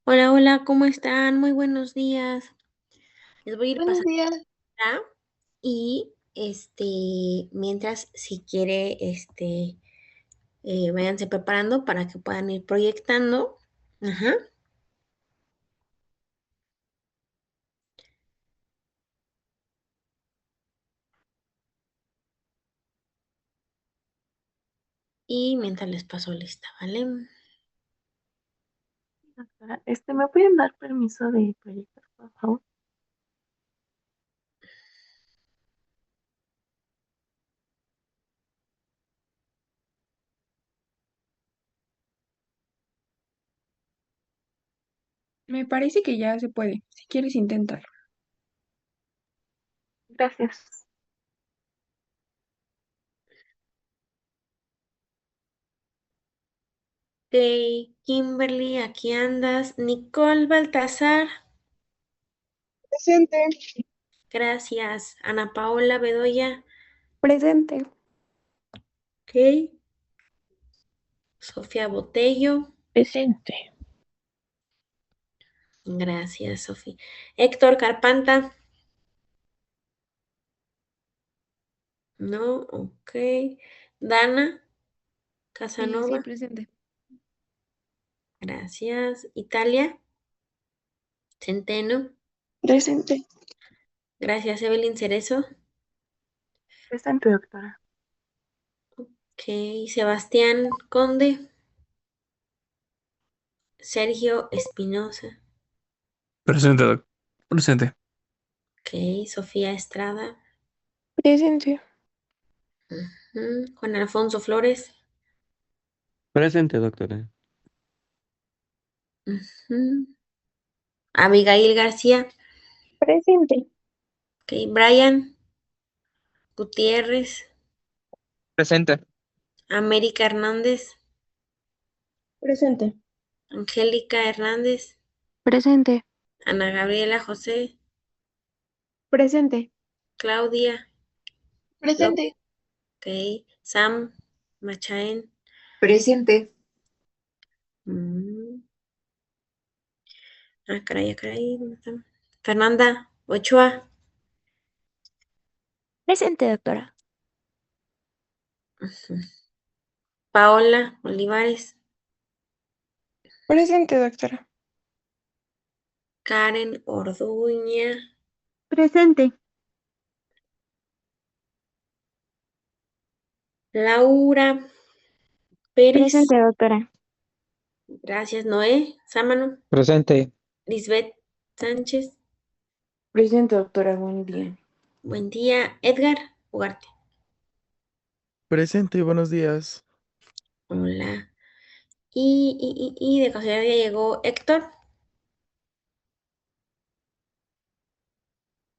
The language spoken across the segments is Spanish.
Hola, hola, ¿cómo están? Muy buenos días. Les voy a ir Buenos pasando días. acá y mientras si quiere, váyanse preparando para que puedan ir proyectando. Ajá. Y mientras les paso lista, ¿vale? Doctora, ¿me pueden dar permiso de proyectar, por favor? Me parece que ya se puede. Si quieres, intentar. Gracias. Ok, Kimberly, aquí andas. Nicole Baltasar, Presente. gracias. Ana Paola Bedoya, Presente. ok. Sofía Botello, Presente. gracias, Sofía. Héctor Carpanta, no, ok. Dana Sí, Casanova, presente. gracias. Italia, Centeno, Presente. gracias. Evelyn Cerezo, Presente, doctora. ok. Sebastián Conde, Sergio Espinosa, Presente, doc. Presente. ok. Sofía Estrada, Presente. Juan Alfonso Flores, Presente, doctora. ujú, Abigail García, Presente. ok. Brian Gutiérrez, Presente. América Hernández, Presente. Angélica Hernández, Presente. Ana Gabriela José, Presente. Claudia López, Presente. ok. Sam Machaen, Presente. mm, caray, ¿dónde está? Fernanda Ochoa, Presente, doctora. ujú, Paola Olivares, Presente, doctora. Karen Orduña, Presente. Laura Pérez, Presente, doctora. gracias. Noé Sámano, Presente. Lisbeth Sánchez, Presente, doctora. Buen día. buen día. Edgar Ugarte, Presente, buenos días. hola. Y de casualidad ya llegó Héctor,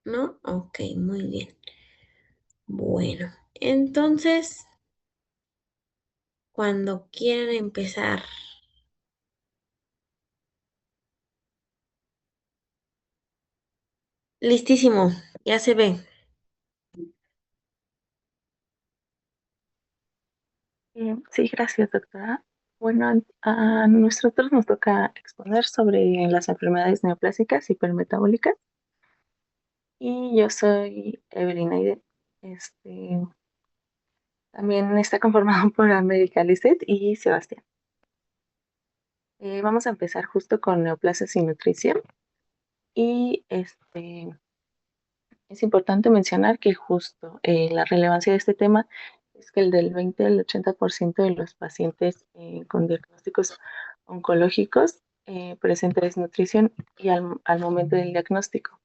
¿no? Ok, muy bien. Bueno, entonces, cuando quieran empezar. Listísimo, ya se ve. Sí, gracias, doctora. Bueno, a nosotros nos toca exponer sobre las enfermedades neoplásicas hipermetabólicas y yo soy Evelyn Aide. Este, También está conformado por América Lisset y Sebastián. Vamos a empezar justo con neoplasias y nutrición. Y es importante mencionar que justo la relevancia de este tema es que el del 20 al 80% de los pacientes con diagnósticos oncológicos presenta desnutrición y al momento del diagnóstico.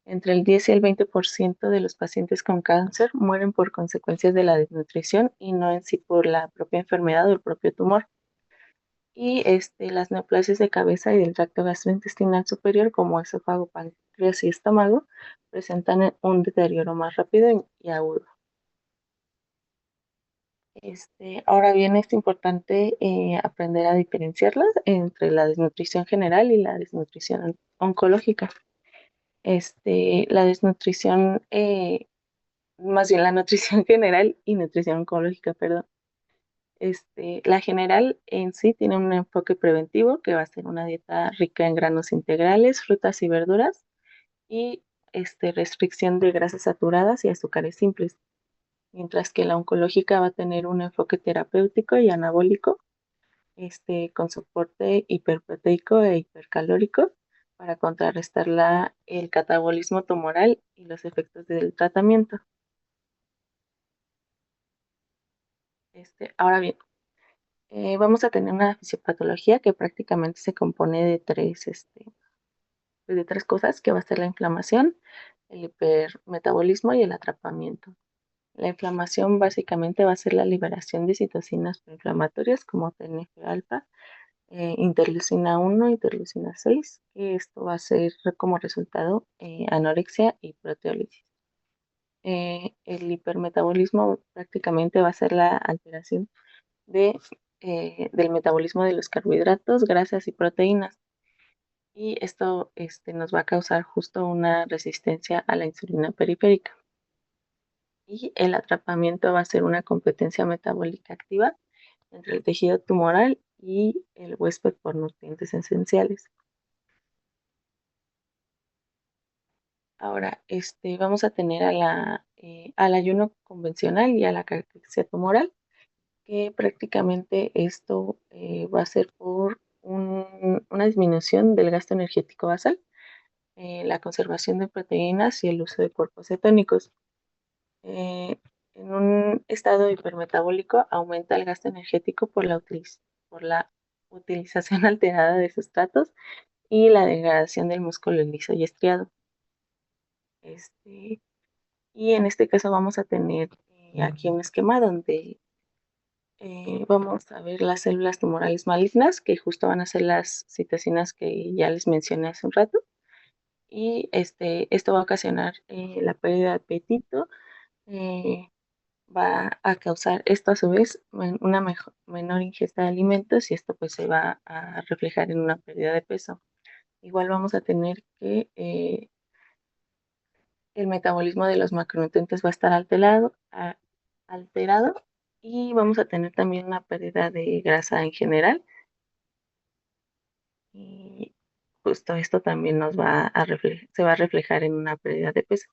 Entre el 10 y el 20% de los pacientes con cáncer mueren por consecuencias de la desnutrición y no en sí por la propia enfermedad o el propio tumor. Y las neoplasias de cabeza y del tracto gastrointestinal superior, como esófago, páncreas y estómago, presentan un deterioro más rápido y agudo. Ahora bien, es importante aprender a diferenciarlas entre la desnutrición general y la desnutrición oncológica. La desnutrición, más bien la nutrición general y nutrición oncológica, perdón. La general en sí tiene un enfoque preventivo que va a ser una dieta rica en granos integrales, frutas y verduras y restricción de grasas saturadas y azúcares simples, mientras que la oncológica va a tener un enfoque terapéutico y anabólico, con soporte hiperproteico e hipercalórico para contrarrestar el catabolismo tumoral y los efectos del tratamiento. Ahora bien, vamos a tener una fisiopatología que prácticamente se compone de tres cosas, que va a ser la inflamación, el hipermetabolismo y el atrapamiento. La inflamación básicamente va a ser la liberación de citocinas proinflamatorias como TNF-alfa, interleucina 1, interleucina 6, que esto va a ser como resultado anorexia y proteólisis. El hipermetabolismo prácticamente va a ser la alteración del metabolismo de los carbohidratos, grasas y proteínas. Y esto nos va a causar justo una resistencia a la insulina periférica. Y el atrapamiento va a ser una competencia metabólica activa entre el tejido tumoral y el huésped por nutrientes esenciales. Ahora, vamos a tener al ayuno convencional y a la caquexia tumoral, que prácticamente esto va a ser por una disminución del gasto energético basal, la conservación de proteínas y el uso de cuerpos cetónicos. En un estado hipermetabólico aumenta el gasto energético por la utilización alterada de sustratos y la degradación del músculo liso y estriado. Y en este caso vamos a tener aquí un esquema donde vamos a ver las células tumorales malignas, que justo van a ser las citocinas que ya les mencioné hace un rato. Y esto va a ocasionar la pérdida de apetito, va a causar esto a su vez una menor ingesta de alimentos y esto pues se va a reflejar en una pérdida de peso. Igual vamos a tener que el metabolismo de los macronutrientes va a estar alterado y vamos a tener también una pérdida de grasa en general. Y justo esto también se va a reflejar en una pérdida de peso.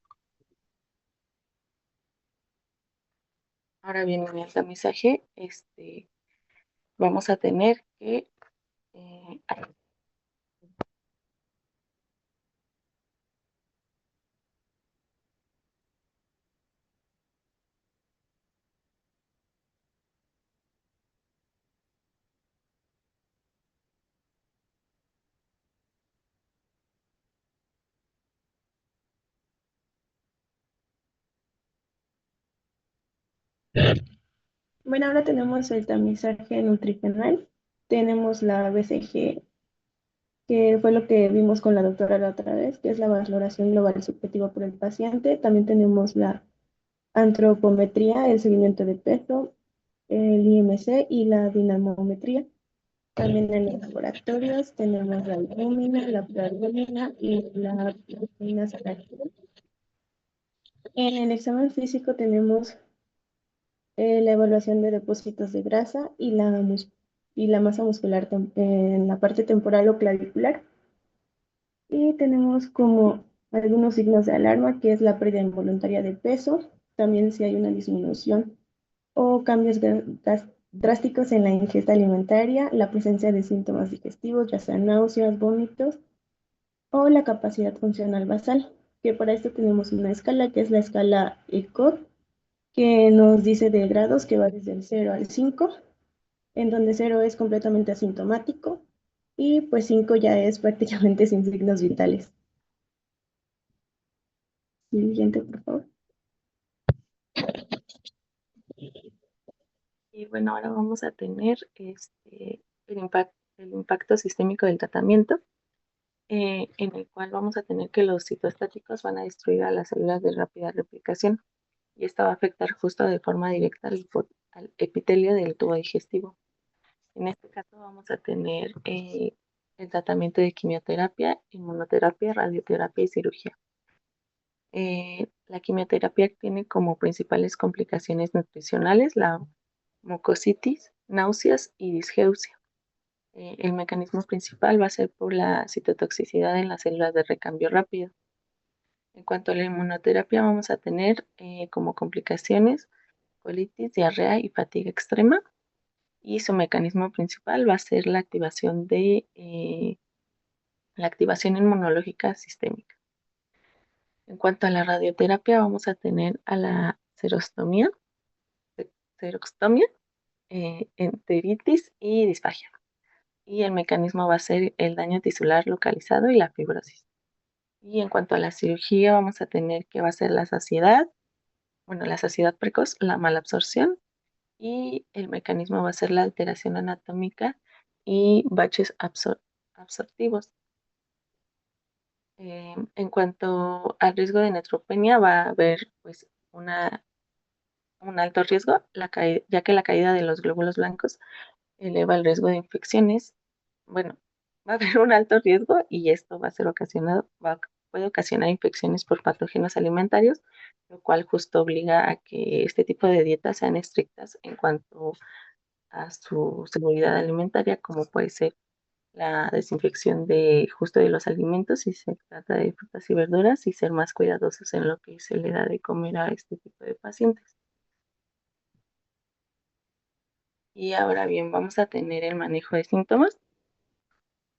Ahora bien, en el tamizaje, vamos a tener que eh, Bueno, ahora tenemos el tamizaje nutricional. Tenemos la BCG, que fue lo que vimos con la doctora la otra vez, que es la valoración global subjetiva por el paciente. También tenemos la antropometría, el seguimiento de peso, el IMC y la dinamometría. También en los laboratorios tenemos la albúmina, la proalbúmina y la proteína sacarídea. En el examen físico tenemos la evaluación de depósitos de grasa y la masa muscular en la parte temporal o clavicular. Y tenemos como algunos signos de alarma, que es la pérdida involuntaria de peso, también si hay una disminución o cambios drásticos en la ingesta alimentaria, la presencia de síntomas digestivos, ya sean náuseas, vómitos o la capacidad funcional basal, que para esto tenemos una escala que es la escala ECOG, que nos dice de grados que va desde el 0 al 5, en donde 0 es completamente asintomático y pues 5 ya es prácticamente sin signos vitales. Siguiente, por favor. y bueno, ahora vamos a tener el impacto sistémico del tratamiento, en el cual vamos a tener que los citostáticos van a destruir a las células de rápida replicación y esto va a afectar justo de forma directa al epitelio del tubo digestivo. En este caso vamos a tener el tratamiento de quimioterapia, inmunoterapia, radioterapia y cirugía. La quimioterapia tiene como principales complicaciones nutricionales la mucositis, náuseas y disgeusia. El mecanismo principal va a ser por la citotoxicidad en las células de recambio rápido. En cuanto a la inmunoterapia, vamos a tener como complicaciones colitis, diarrea y fatiga extrema. Y su mecanismo principal va a ser la activación inmunológica sistémica. En cuanto a la radioterapia, vamos a tener a la xerostomía, enteritis y disfagia. Y el mecanismo va a ser el daño tisular localizado y la fibrosis. Y en cuanto a la cirugía, vamos a tener que va a ser la saciedad precoz, la malabsorción, y el mecanismo va a ser la alteración anatómica y baches absortivos. En cuanto al riesgo de neutropenia, va a haber pues un alto riesgo, ya que la caída de los glóbulos blancos eleva el riesgo de infecciones. Bueno, va a haber un alto riesgo y esto va a ser puede ocasionar infecciones por patógenos alimentarios, lo cual justo obliga a que este tipo de dietas sean estrictas en cuanto a su seguridad alimentaria, como puede ser la desinfección de justo de los alimentos si se trata de frutas y verduras y ser más cuidadosos en lo que se le da de comer a este tipo de pacientes. Y ahora bien, vamos a tener el manejo de síntomas.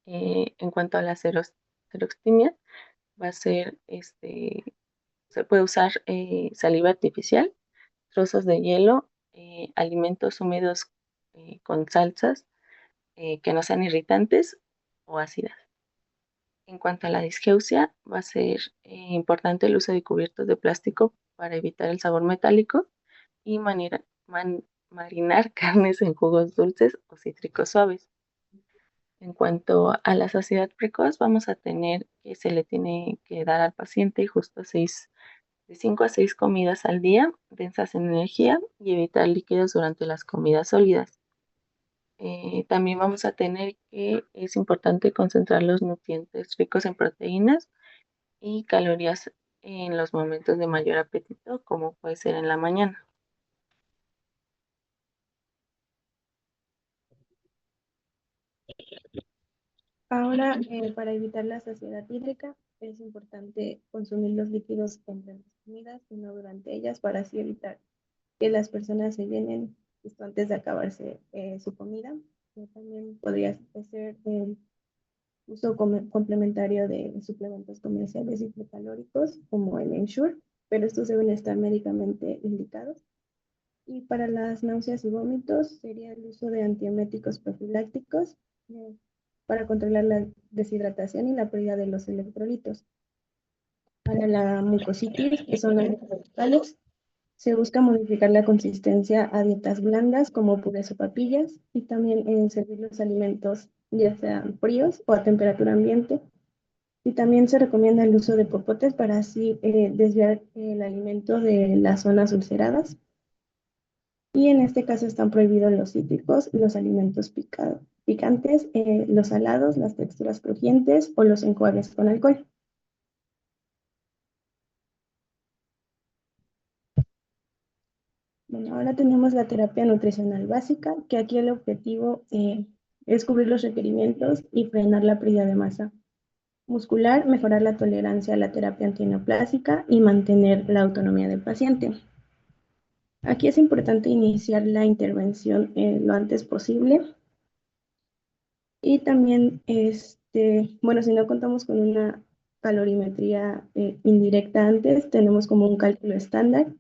En cuanto a la serostimia, va a ser, se puede usar saliva artificial, trozos de hielo, alimentos húmedos con salsas que no sean irritantes o ácidas. En cuanto a la disgeusia, va a ser importante el uso de cubiertos de plástico para evitar el sabor metálico y marinar carnes en jugos dulces o cítricos suaves. En cuanto a la saciedad precoz, vamos a tener que se le tiene que dar al paciente justo de 5 a 6 comidas al día, densas en energía y evitar líquidos durante las comidas sólidas. También vamos a tener que es importante concentrar los nutrientes ricos en proteínas y calorías en los momentos de mayor apetito, como puede ser en la mañana. Ahora, para evitar la saciedad hídrica, es importante consumir los líquidos entre las comidas y no durante ellas para así evitar que las personas se llenen justo antes de acabarse su comida. También podría ser el uso complementario de suplementos comerciales hipercalóricos como el Ensure, pero estos deben estar médicamente indicados. Y para las náuseas y vómitos sería el uso de antieméticos profilácticos eh, para controlar la deshidratación y la pérdida de los electrolitos. Para la mucositis, que son las bucales, se busca modificar la consistencia a dietas blandas como purés o papillas y también servir los alimentos ya sean fríos o a temperatura ambiente. Y también se recomienda el uso de popotes para así desviar el alimento de las zonas ulceradas. Y en este caso están prohibidos los cítricos, los alimentos picantes, los salados, las texturas crujientes o los enjuagues con alcohol. Bueno, ahora tenemos la terapia nutricional básica, que aquí el objetivo es cubrir los requerimientos y frenar la pérdida de masa muscular, mejorar la tolerancia a la terapia antineoplásica y mantener la autonomía del paciente. Aquí es importante iniciar la intervención lo antes posible y también, bueno, si no contamos con una calorimetría indirecta antes, tenemos como un cálculo estándar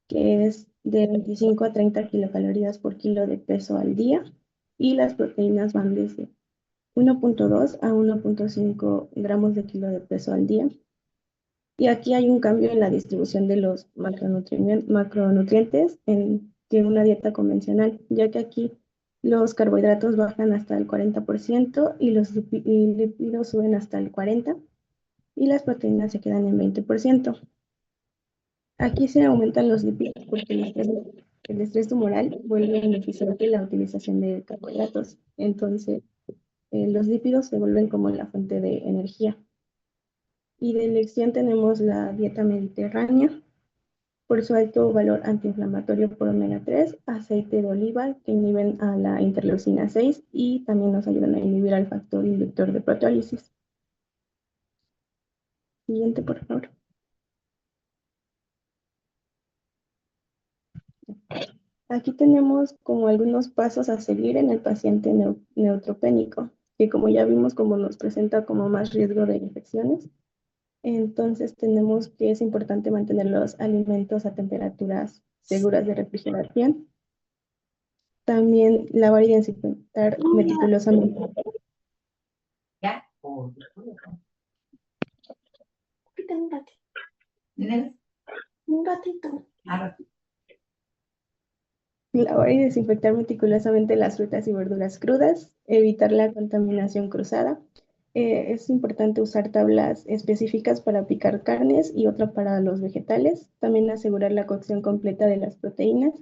que es de 25 a 30 kilocalorías por kilo de peso al día y las proteínas van desde 1.2 a 1.5 gramos de kilo de peso al día. Y aquí hay un cambio en la distribución de los macronutrientes en que una dieta convencional, ya que aquí los carbohidratos bajan hasta el 40% y los lípidos suben hasta el 40% y las proteínas se quedan en 20%. Aquí se aumentan los lípidos porque el estrés tumoral vuelve ineficiente la utilización de carbohidratos. Entonces, los lípidos se vuelven como la fuente de energía. Y de elección tenemos la dieta mediterránea, por su alto valor antiinflamatorio por omega 3, aceite de oliva, que inhiben a la interleucina 6 y también nos ayudan a inhibir al factor inductor de proteólisis. Siguiente, por favor. Aquí tenemos como algunos pasos a seguir en el paciente neutropénico, que como ya vimos, como nos presenta como más riesgo de infecciones. Entonces tenemos que es importante mantener los alimentos a temperaturas seguras de refrigeración. También lavar y desinfectar meticulosamente. Un ratito. Lavar y desinfectar meticulosamente las frutas y verduras crudas, evitar la contaminación cruzada. Es importante usar tablas específicas para picar carnes y otra para los vegetales. También asegurar la cocción completa de las proteínas.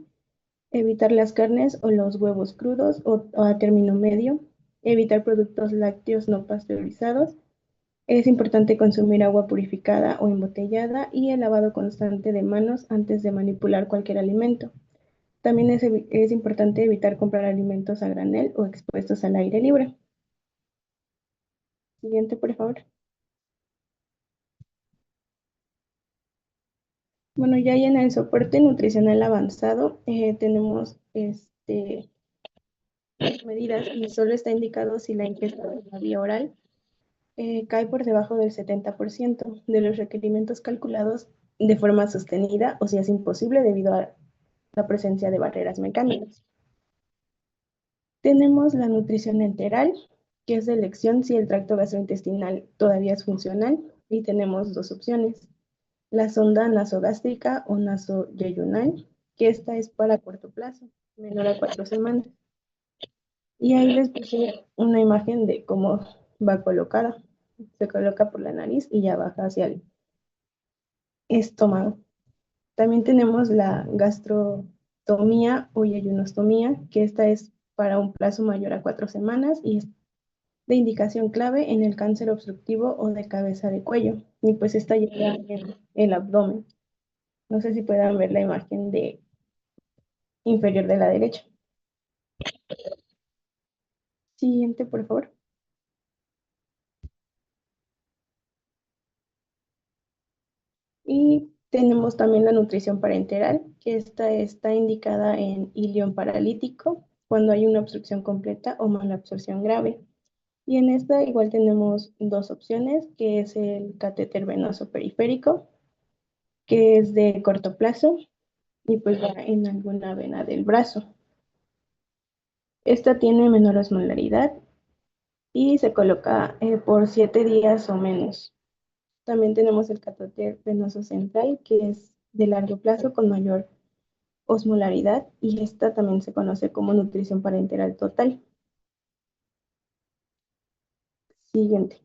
Evitar las carnes o los huevos crudos o a término medio. Evitar productos lácteos no pasteurizados. Es importante consumir agua purificada o embotellada y el lavado constante de manos antes de manipular cualquier alimento. También es importante evitar comprar alimentos a granel o expuestos al aire libre. Siguiente, por favor. Bueno, ya en el soporte nutricional avanzado tenemos medidas y solo está indicado si la ingesta de la vía oral cae por debajo del 70% de los requerimientos calculados de forma sostenida o si es imposible debido a la presencia de barreras mecánicas. Tenemos la nutrición enteral, que es de elección si el tracto gastrointestinal todavía es funcional, y tenemos dos opciones. La sonda nasogástrica o nasoyeyunal, que esta es para corto plazo, menor a 4 semanas. Y ahí les puse una imagen de cómo va colocada. Se coloca por la nariz y ya baja hacia el estómago. También tenemos la gastrotomía o yeyunostomía, que esta es para un plazo mayor a 4 semanas y es de indicación clave en el cáncer obstructivo o de cabeza de cuello. Y pues esta llega en el abdomen. No sé si puedan ver la imagen de inferior de la derecha. Siguiente, por favor. Y tenemos también la nutrición parenteral, que esta está indicada en ilion paralítico, cuando hay una obstrucción completa o malabsorción grave. Y en esta igual tenemos dos opciones, que es el catéter venoso periférico, que es de corto plazo y pues va en alguna vena del brazo. Esta tiene menor osmolaridad y se coloca por 7 días o menos. También tenemos el catéter venoso central, que es de largo plazo con mayor osmolaridad y esta también se conoce como nutrición parenteral total. Siguiente.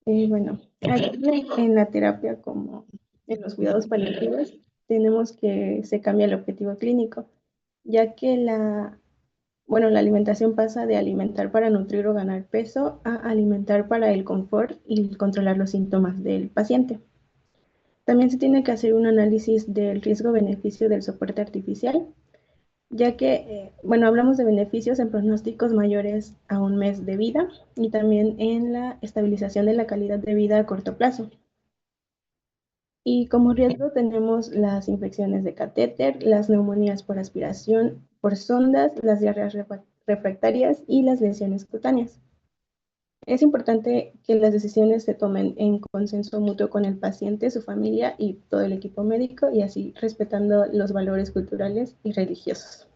Bueno, aquí en la terapia como en los cuidados paliativos tenemos que se cambia el objetivo clínico, ya que la alimentación pasa de alimentar para nutrir o ganar peso a alimentar para el confort y controlar los síntomas del paciente. También se tiene que hacer un análisis del riesgo-beneficio del soporte artificial, ya que, hablamos de beneficios en pronósticos mayores a un mes de vida y también en la estabilización de la calidad de vida a corto plazo. Y como riesgo tenemos las infecciones de catéter, las neumonías por aspiración por sondas, las diarreas refractarias y las lesiones cutáneas. Es importante que las decisiones se tomen en consenso mutuo con el paciente, su familia y todo el equipo médico y así respetando los valores culturales y religiosos.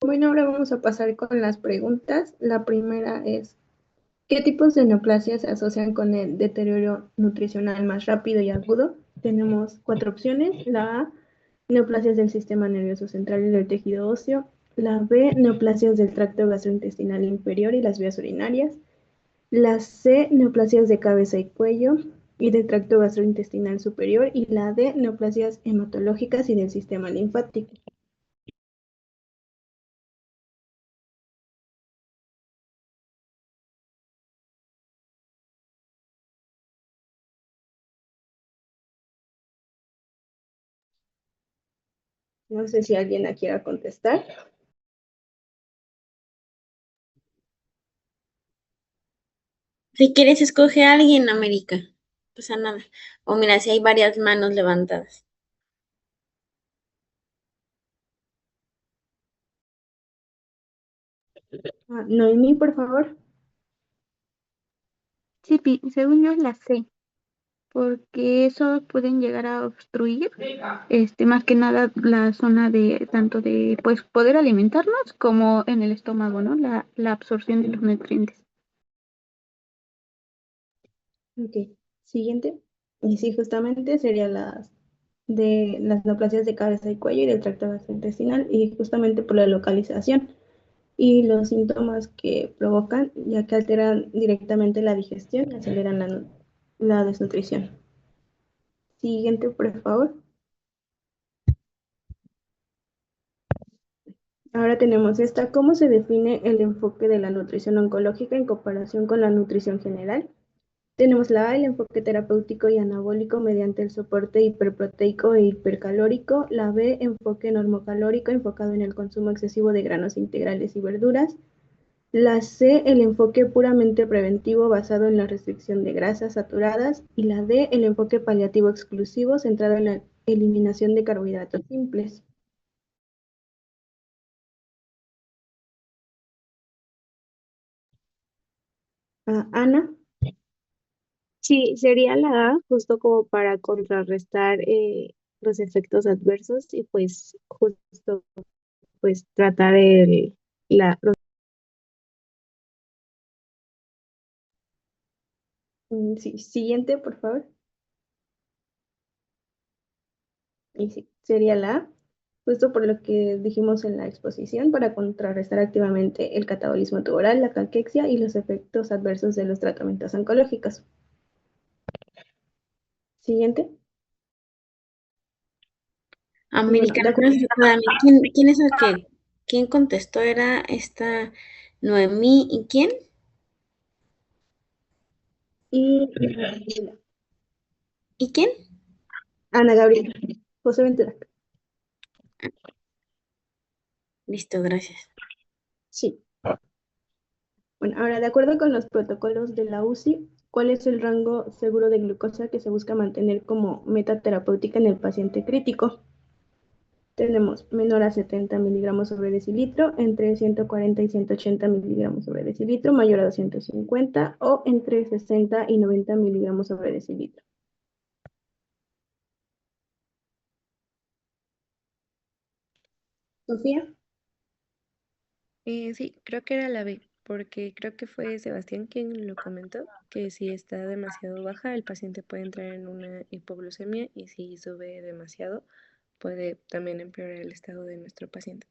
Bueno, ahora vamos a pasar con las preguntas. La primera es, ¿qué tipos de neoplasias se asocian con el deterioro nutricional más rápido y agudo? Tenemos 4 opciones. La A, neoplasias del sistema nervioso central y del tejido óseo. La B, neoplasias del tracto gastrointestinal inferior y las vías urinarias. La C, neoplasias de cabeza y cuello y del tracto gastrointestinal superior. Y la D, neoplasias hematológicas y del sistema linfático. No sé si alguien la quiera contestar. Si quieres, escoge a alguien, América. No pasa nada. O mira, si hay varias manos levantadas. Noemí, por favor. Sí, según yo la sé, porque esos pueden llegar a obstruir, más que nada la zona de tanto de pues poder alimentarnos como en el estómago, ¿no? La absorción de los nutrientes. Ok, siguiente. Y sí, justamente serían las neoplasias de cabeza y cuello y del tracto gastrointestinal, y justamente por la localización y los síntomas que provocan, ya que alteran directamente la digestión y aceleran la desnutrición. Siguiente, por favor. Ahora tenemos esta. ¿Cómo se define el enfoque de la nutrición oncológica en comparación con la nutrición general? Tenemos la A, el enfoque terapéutico y anabólico mediante el soporte hiperproteico e hipercalórico. La B, enfoque normocalórico enfocado en el consumo excesivo de granos integrales y verduras. La C, el enfoque puramente preventivo basado en la restricción de grasas saturadas. Y la D, el enfoque paliativo exclusivo centrado en la eliminación de carbohidratos simples. Ana. Sí, sería la A, justo como para contrarrestar los efectos adversos y pues justo pues tratar los Sí, siguiente, por favor. Y sí, sería la A, justo por lo que dijimos en la exposición, para contrarrestar activamente el catabolismo tumoral, la caquexia y los efectos adversos de los tratamientos oncológicos. Siguiente. Bueno, América, de no acuerdo. espérame, ¿quién es el que, quién contestó? Era esta Noemí, ¿y quién? Y ¿Y quién? Ana Gabriela. José Ventura. Listo, gracias. Sí. Bueno, ahora, de acuerdo con los protocolos de la UCI, ¿cuál es el rango seguro de glucosa que se busca mantener como meta terapéutica en el paciente crítico? Tenemos menor a 70 miligramos sobre decilitro, entre 140 y 180 miligramos sobre decilitro, mayor a 250 o entre 60 y 90 miligramos sobre decilitro. Sofía. Sí, creo que era la B, porque creo que fue Sebastián quien lo comentó, que si está demasiado baja, el paciente puede entrar en una hipoglucemia y si sube demasiado, puede también empeorar el estado de nuestro paciente.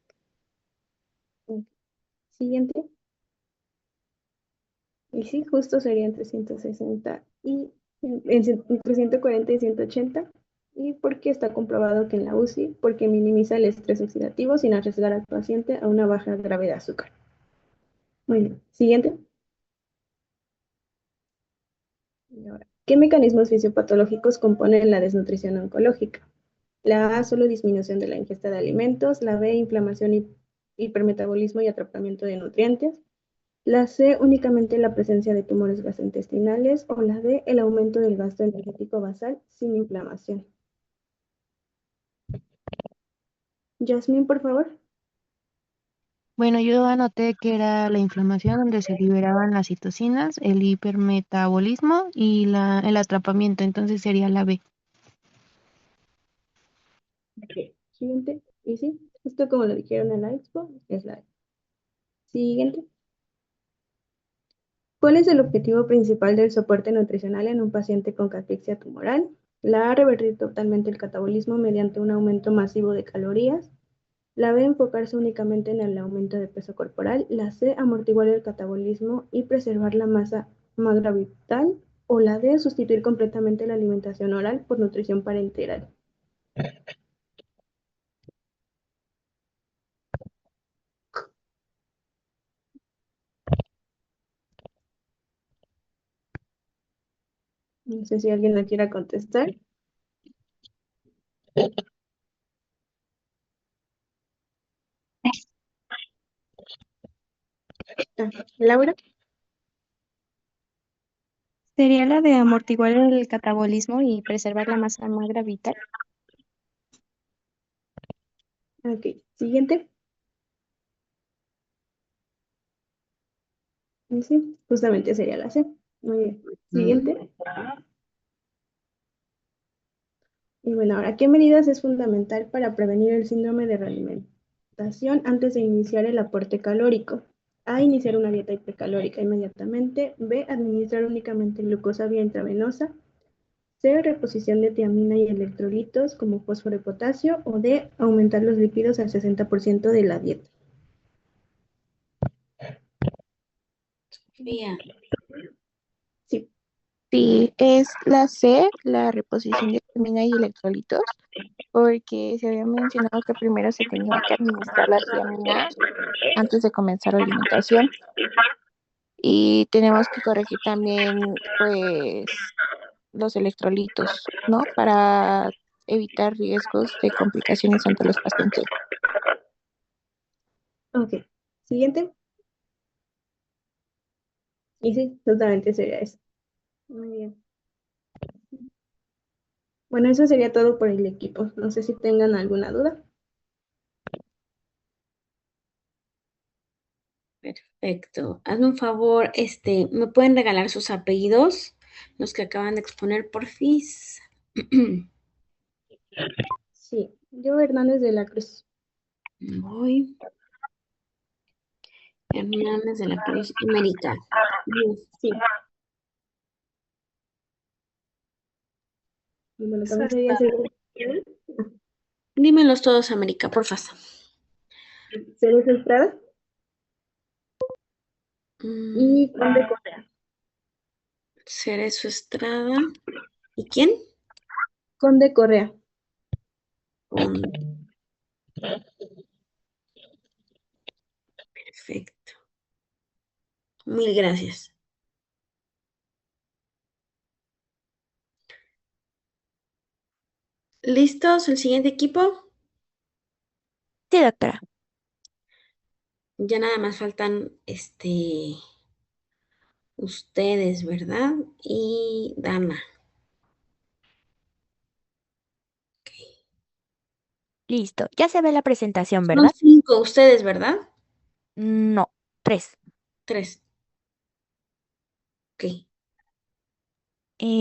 Siguiente. Y sí, justo sería entre 160 y entre 140 y 180. ¿Y por qué está comprobado que en la UCI? Porque minimiza el estrés oxidativo sin arriesgar al paciente a una baja grave de azúcar. Muy bien. Siguiente. Y ahora, ¿qué mecanismos fisiopatológicos componen la desnutrición oncológica? La A, solo disminución de la ingesta de alimentos. La B, inflamación y hipermetabolismo y atrapamiento de nutrientes. La C, únicamente la presencia de tumores gastrointestinales. O la D, el aumento del gasto energético basal sin inflamación. Yasmín, por favor. Bueno, yo anoté que era la inflamación donde se liberaban las citocinas, el hipermetabolismo y el atrapamiento, entonces sería la B. Ok. Siguiente. ¿Y sí? Justo como lo dijeron en la expo, es la siguiente. ¿Cuál es el objetivo principal del soporte nutricional en un paciente con cachexia tumoral? La A, revertir totalmente el catabolismo mediante un aumento masivo de calorías. La B, enfocarse únicamente en el aumento de peso corporal. La C, amortiguar el catabolismo y preservar la masa magra vital. O la D, sustituir completamente la alimentación oral por nutrición parenteral. No sé si alguien la quiera contestar. Laura. Sería la de amortiguar el catabolismo y preservar la masa magra vital. Ok, siguiente. Y sí, justamente sería la C. Muy bien. Siguiente. Y bueno, ahora, ¿qué medidas es fundamental para prevenir el síndrome de realimentación antes de iniciar el aporte calórico? A, iniciar una dieta hipercalórica inmediatamente. B, administrar únicamente glucosa vía intravenosa. C, reposición de tiamina y electrolitos como fósforo y potasio. O D, aumentar los lípidos al 60% de la dieta. Sofía. Sí. Sí, es la C, la reposición de vitamina y electrolitos, porque se había mencionado que primero se tenía que administrar la tiamina antes de comenzar la alimentación y tenemos que corregir también, pues, los electrolitos, ¿no? Para evitar riesgos de complicaciones ante los pacientes. Ok. Siguiente. Y sí, totalmente sería eso. Muy bien. Bueno, eso sería todo por el equipo. No sé si tengan alguna duda. Perfecto. Hazme un favor, ¿me pueden regalar sus apellidos? Los que acaban de exponer, porfis. Sí, yo Hernández de la Cruz. Voy. Hernández de la Cruz, América. Sí. Y bueno, también sería Ceres Dímelos todos, América, porfa. Estrada y Conde Correa. Cerezo Estrada. ¿Y quién? Conde Correa. Perfecto. Mil gracias. ¿Listos? ¿El siguiente equipo? Sí, doctora. Ya nada más faltan ustedes, ¿verdad? Y Dana. Listo, ya se ve la presentación, Son ¿verdad? 5 ustedes, ¿verdad? No, 3. 3. Ok.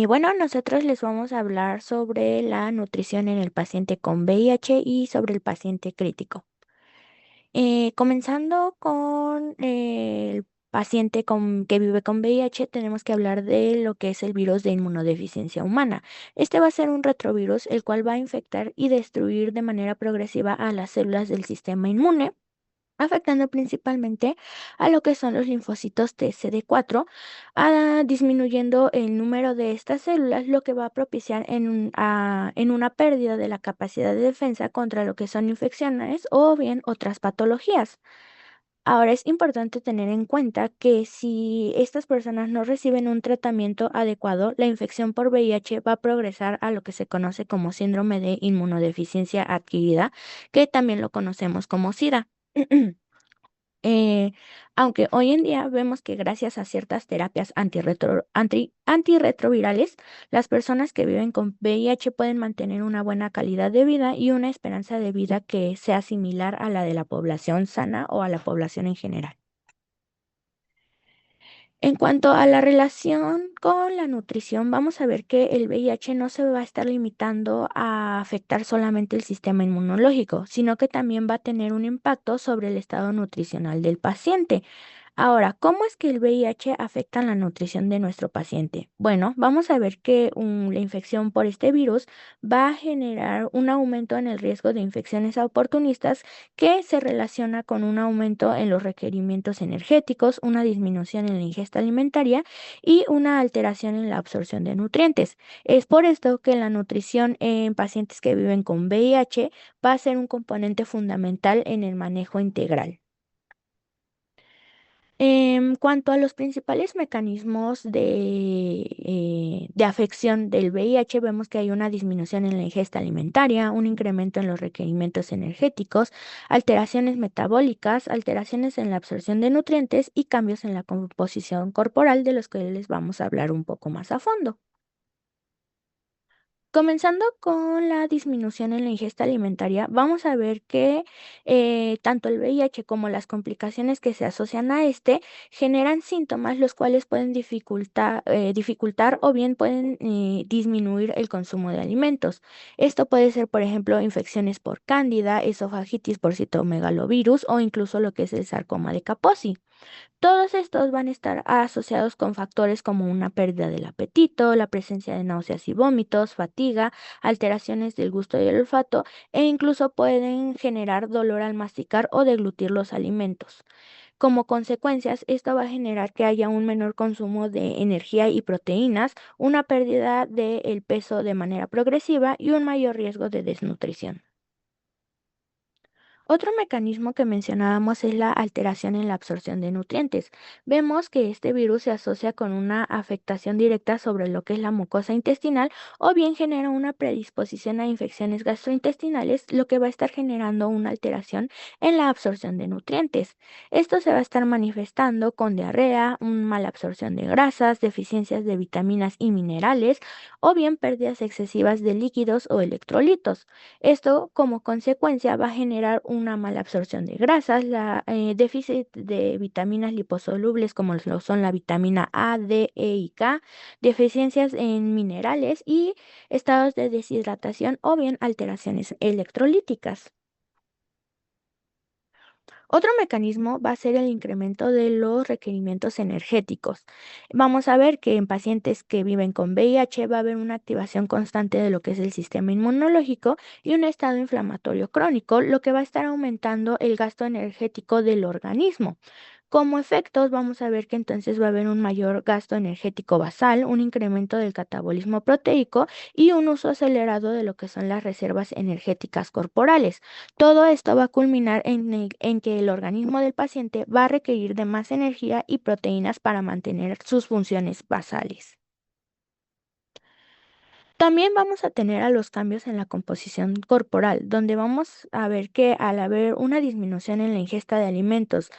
Bueno, nosotros les vamos a hablar sobre la nutrición en el paciente con VIH y sobre el paciente crítico. Comenzando con el paciente que vive con VIH, tenemos que hablar de lo que es el virus de inmunodeficiencia humana. Este va a ser un retrovirus el cual va a infectar y destruir de manera progresiva a las células del sistema inmune, afectando principalmente a lo que son los linfocitos TCD4, disminuyendo el número de estas células, lo que va a propiciar en una pérdida de la capacidad de defensa contra lo que son infecciones o bien otras patologías. Ahora es importante tener en cuenta que si estas personas no reciben un tratamiento adecuado, la infección por VIH va a progresar a lo que se conoce como síndrome de inmunodeficiencia adquirida, que también lo conocemos como SIDA. Eh, Aunque hoy en día vemos que gracias a ciertas terapias antirretrovirales, las personas que viven con VIH pueden mantener una buena calidad de vida y una esperanza de vida que sea similar a la de la población sana o a la población en general. En cuanto a la relación con la nutrición, vamos a ver que el VIH no se va a estar limitando a afectar solamente el sistema inmunológico, sino que también va a tener un impacto sobre el estado nutricional del paciente. Ahora, ¿cómo es que el VIH afecta la nutrición de nuestro paciente? Bueno, vamos a ver que la infección por este virus va a generar un aumento en el riesgo de infecciones oportunistas que se relaciona con un aumento en los requerimientos energéticos, una disminución en la ingesta alimentaria y una alteración en la absorción de nutrientes. Es por esto que la nutrición en pacientes que viven con VIH va a ser un componente fundamental en el manejo integral. En cuanto a los principales mecanismos de afección del VIH, vemos que hay una disminución en la ingesta alimentaria, un incremento en los requerimientos energéticos, alteraciones metabólicas, alteraciones en la absorción de nutrientes y cambios en la composición corporal de los que les vamos a hablar un poco más a fondo. Comenzando con la disminución en la ingesta alimentaria, vamos a ver que tanto el VIH como las complicaciones que se asocian a este generan síntomas los cuales pueden dificultar o bien pueden disminuir el consumo de alimentos. Esto puede ser, por ejemplo, infecciones por cándida, esofagitis por citomegalovirus o incluso lo que es el sarcoma de Kaposi. Todos estos van a estar asociados con factores como una pérdida del apetito, la presencia de náuseas y vómitos, fatiga, alteraciones del gusto y el olfato e incluso pueden generar dolor al masticar o deglutir los alimentos. Como consecuencias, esto va a generar que haya un menor consumo de energía y proteínas, una pérdida del peso de manera progresiva y un mayor riesgo de desnutrición. Otro mecanismo que mencionábamos es la alteración en la absorción de nutrientes. Vemos que este virus se asocia con una afectación directa sobre lo que es la mucosa intestinal o bien genera una predisposición a infecciones gastrointestinales, lo que va a estar generando una alteración en la absorción de nutrientes. Esto se va a estar manifestando con diarrea, una mala absorción de grasas, deficiencias de vitaminas y minerales o bien pérdidas excesivas de líquidos o electrolitos. Esto como consecuencia va a generar una mala absorción de grasas, déficit de vitaminas liposolubles como lo son la vitamina A, D, E y K, deficiencias en minerales y estados de deshidratación o bien alteraciones electrolíticas. Otro mecanismo va a ser el incremento de los requerimientos energéticos. Vamos a ver que en pacientes que viven con VIH va a haber una activación constante de lo que es el sistema inmunológico y un estado inflamatorio crónico, lo que va a estar aumentando el gasto energético del organismo. Como efectos, vamos a ver que entonces va a haber un mayor gasto energético basal, un incremento del catabolismo proteico y un uso acelerado de lo que son las reservas energéticas corporales. Todo esto va a culminar en que el organismo del paciente va a requerir de más energía y proteínas para mantener sus funciones basales. También vamos a tener a los cambios en la composición corporal, donde vamos a ver que al haber una disminución en la ingesta de alimentos,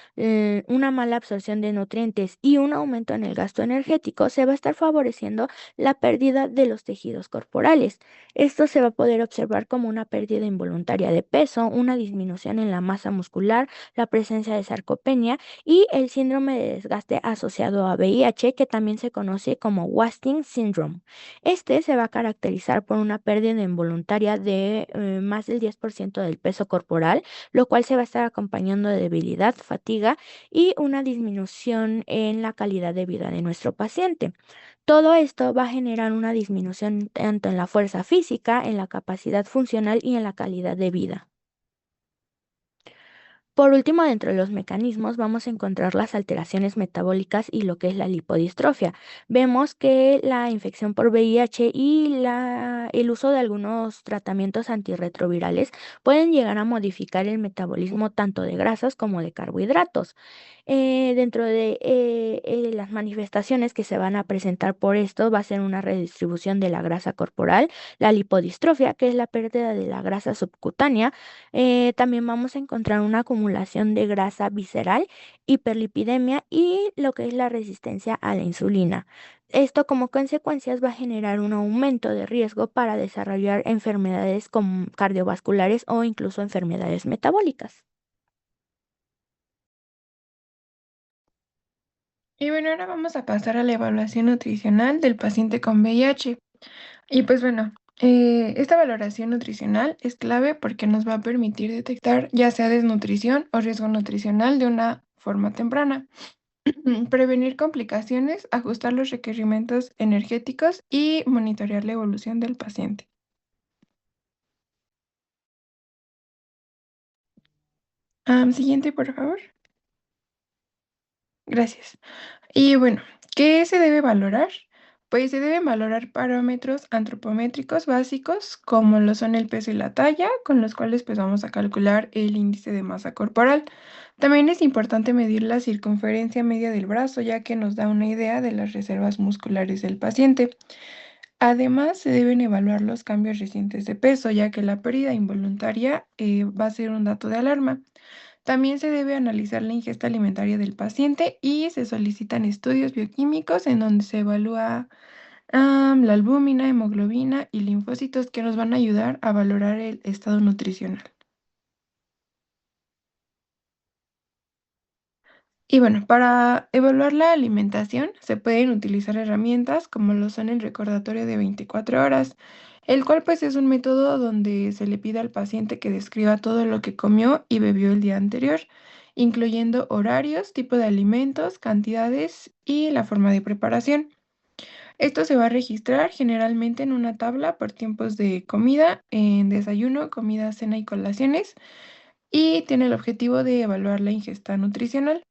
una mala absorción de nutrientes y un aumento en el gasto energético, se va a estar favoreciendo la pérdida de los tejidos corporales. Esto se va a poder observar como una pérdida involuntaria de peso, una disminución en la masa muscular, la presencia de sarcopenia y el síndrome de desgaste asociado a VIH, que también se conoce como wasting syndrome. Este se va a caracterizar por una pérdida involuntaria de más del 10% del peso corporal, lo cual se va a estar acompañando de debilidad, fatiga y una disminución en la calidad de vida de nuestro paciente. Todo esto va a generar una disminución tanto en la fuerza física, en la capacidad funcional y en la calidad de vida. Por último, dentro de los mecanismos vamos a encontrar las alteraciones metabólicas y lo que es la lipodistrofia. Vemos que la infección por VIH y el uso de algunos tratamientos antirretrovirales pueden llegar a modificar el metabolismo tanto de grasas como de carbohidratos. Dentro de las manifestaciones que se van a presentar por esto va a ser una redistribución de la grasa corporal, la lipodistrofia, que es la pérdida de la grasa subcutánea. También vamos a encontrar una acumulación de grasa visceral, hiperlipidemia y lo que es la resistencia a la insulina. Esto como consecuencias va a generar un aumento de riesgo para desarrollar enfermedades como cardiovasculares o incluso enfermedades metabólicas. Y bueno, ahora vamos a pasar a la evaluación nutricional del paciente con VIH. Y pues bueno, esta valoración nutricional es clave porque nos va a permitir detectar ya sea desnutrición o riesgo nutricional de una forma temprana, prevenir complicaciones, ajustar los requerimientos energéticos y monitorear la evolución del paciente. Siguiente, por favor. Gracias. Y bueno, ¿qué se debe valorar? Pues se deben valorar parámetros antropométricos básicos, como lo son el peso y la talla, con los cuales pues vamos a calcular el índice de masa corporal. También es importante medir la circunferencia media del brazo, ya que nos da una idea de las reservas musculares del paciente. Además, se deben evaluar los cambios recientes de peso, ya que la pérdida involuntaria va a ser un dato de alarma. También se debe analizar la ingesta alimentaria del paciente y se solicitan estudios bioquímicos en donde se evalúa la albúmina, hemoglobina y linfocitos que nos van a ayudar a valorar el estado nutricional. Y bueno, para evaluar la alimentación se pueden utilizar herramientas como lo son el recordatorio de 24 horas, el cual pues es un método donde se le pide al paciente que describa todo lo que comió y bebió el día anterior, incluyendo horarios, tipo de alimentos, cantidades y la forma de preparación. Esto se va a registrar generalmente en una tabla por tiempos de comida, en desayuno, comida, cena y colaciones, y tiene el objetivo de evaluar la ingesta nutricional.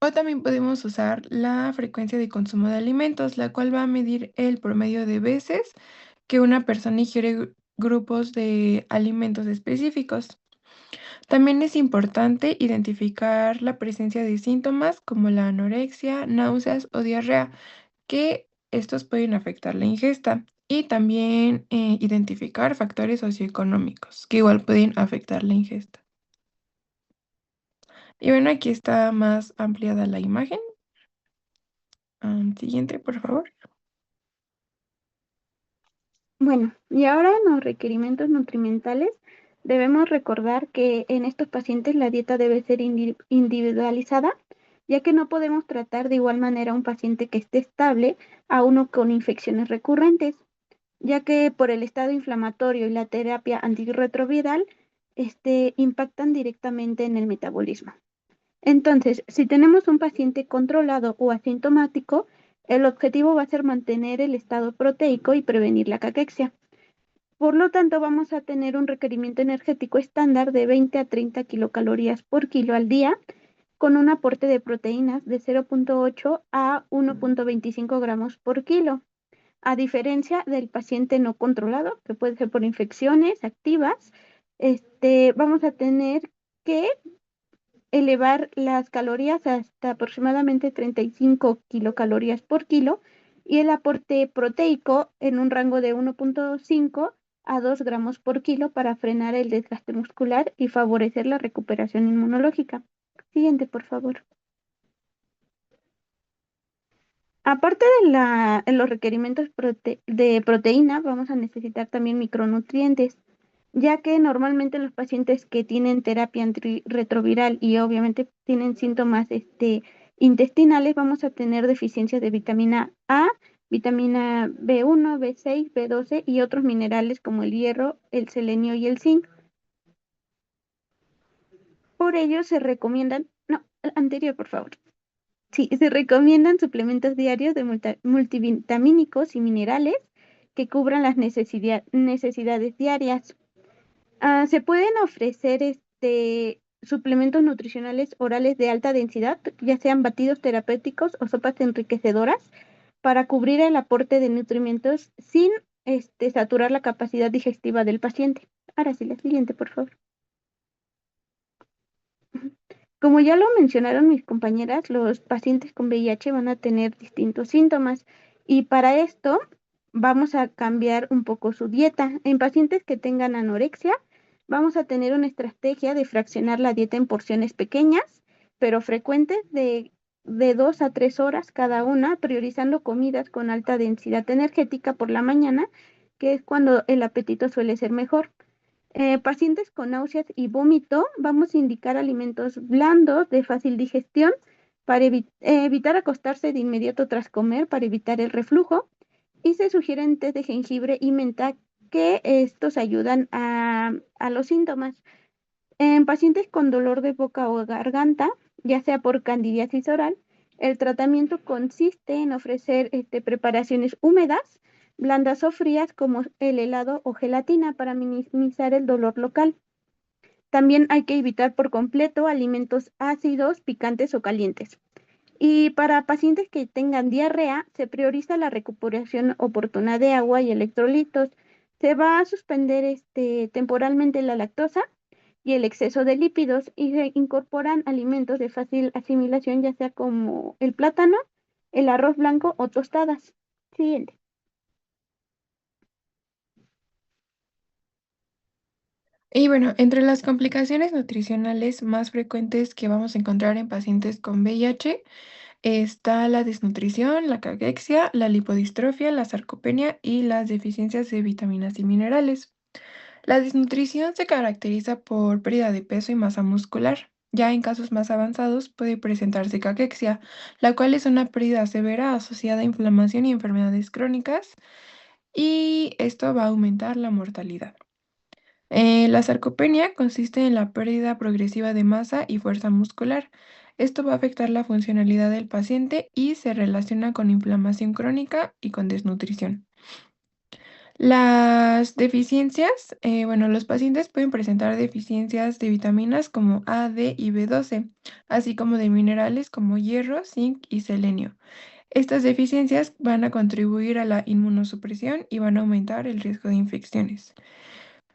O también podemos usar la frecuencia de consumo de alimentos, la cual va a medir el promedio de veces que una persona ingiere grupos de alimentos específicos. También es importante identificar la presencia de síntomas como la anorexia, náuseas o diarrea, que estos pueden afectar la ingesta. Y también identificar factores socioeconómicos, que igual pueden afectar la ingesta. Y bueno, aquí está más ampliada la imagen. Siguiente, por favor. Bueno, y ahora en los requerimientos nutrimentales debemos recordar que en estos pacientes la dieta debe ser individualizada, ya que no podemos tratar de igual manera a un paciente que esté estable a uno con infecciones recurrentes, ya que por el estado inflamatorio y la terapia antirretroviral impactan directamente en el metabolismo. Entonces, si tenemos un paciente controlado o asintomático, el objetivo va a ser mantener el estado proteico y prevenir la caquexia. Por lo tanto, vamos a tener un requerimiento energético estándar de 20 a 30 kilocalorías por kilo al día, con un aporte de proteínas de 0.8 a 1.25 gramos por kilo, a diferencia del paciente no controlado, que puede ser por infecciones activas. Vamos a tener que elevar las calorías hasta aproximadamente 35 kilocalorías por kilo y el aporte proteico en un rango de 1.5 a 2 gramos por kilo para frenar el desgaste muscular y favorecer la recuperación inmunológica. Siguiente, por favor. Aparte de los requerimientos de proteína, vamos a necesitar también micronutrientes, ya que normalmente los pacientes que tienen terapia antirretroviral y obviamente tienen síntomas intestinales, vamos a tener deficiencias de vitamina A, vitamina B1, B6, B12 y otros minerales como el hierro, el selenio y el zinc. Por ello se recomiendan, no, anterior por favor. Sí, se recomiendan suplementos diarios de multivitamínicos y minerales que cubran las necesidades diarias. Se pueden ofrecer suplementos nutricionales orales de alta densidad, ya sean batidos terapéuticos o sopas enriquecedoras, para cubrir el aporte de nutrimentos sin saturar la capacidad digestiva del paciente. Ahora sí, la siguiente, por favor. Como ya lo mencionaron mis compañeras, los pacientes con VIH van a tener distintos síntomas y para esto vamos a cambiar un poco su dieta. En pacientes que tengan anorexia, vamos a tener una estrategia de fraccionar la dieta en porciones pequeñas, pero frecuentes de 2 a 3 horas cada una, priorizando comidas con alta densidad energética por la mañana, que es cuando el apetito suele ser mejor. Pacientes con náuseas y vómito, vamos a indicar alimentos blandos de fácil digestión para evitar acostarse de inmediato tras comer para evitar el reflujo. Y se sugieren té de jengibre y menta que estos ayudan a los síntomas. En pacientes con dolor de boca o garganta, ya sea por candidiasis oral, el tratamiento consiste en ofrecer preparaciones húmedas, blandas o frías como el helado o gelatina para minimizar el dolor local. También hay que evitar por completo alimentos ácidos, picantes o calientes. Y para pacientes que tengan diarrea, se prioriza la recuperación oportuna de agua y electrolitos. Se va a suspender temporalmente la lactosa y el exceso de lípidos y se incorporan alimentos de fácil asimilación, ya sea como el plátano, el arroz blanco o tostadas. Siguiente. Y bueno, entre las complicaciones nutricionales más frecuentes que vamos a encontrar en pacientes con VIH está la desnutrición, la caquexia, la lipodistrofia, la sarcopenia y las deficiencias de vitaminas y minerales. La desnutrición se caracteriza por pérdida de peso y masa muscular. Ya en casos más avanzados puede presentarse caquexia, la cual es una pérdida severa asociada a inflamación y enfermedades crónicas, y esto va a aumentar la mortalidad. La sarcopenia consiste en la pérdida progresiva de masa y fuerza muscular. Esto va a afectar la funcionalidad del paciente y se relaciona con inflamación crónica y con desnutrición. Las deficiencias, bueno, los pacientes pueden presentar deficiencias de vitaminas como A, D y B12, así como de minerales como hierro, zinc y selenio. Estas deficiencias van a contribuir a la inmunosupresión y van a aumentar el riesgo de infecciones.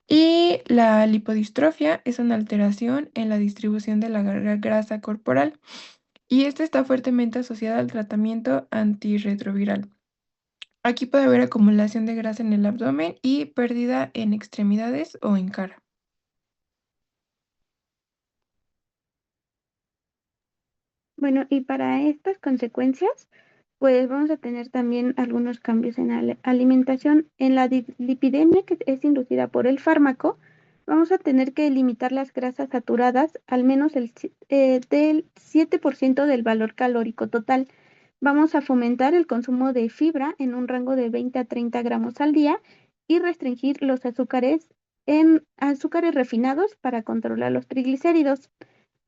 Y la lipodistrofia es una alteración en la distribución de la grasa corporal, y esta está fuertemente asociada al tratamiento antirretroviral. Aquí puede haber acumulación de grasa en el abdomen y pérdida en extremidades o en cara. Bueno, y para estas consecuencias, pues vamos a tener también algunos cambios en la alimentación. En la lipidemia que es inducida por el fármaco, vamos a tener que limitar las grasas saturadas al menos del 7% del valor calórico total. Vamos a fomentar el consumo de fibra en un rango de 20 a 30 gramos al día y restringir los azúcares en azúcares refinados para controlar los triglicéridos.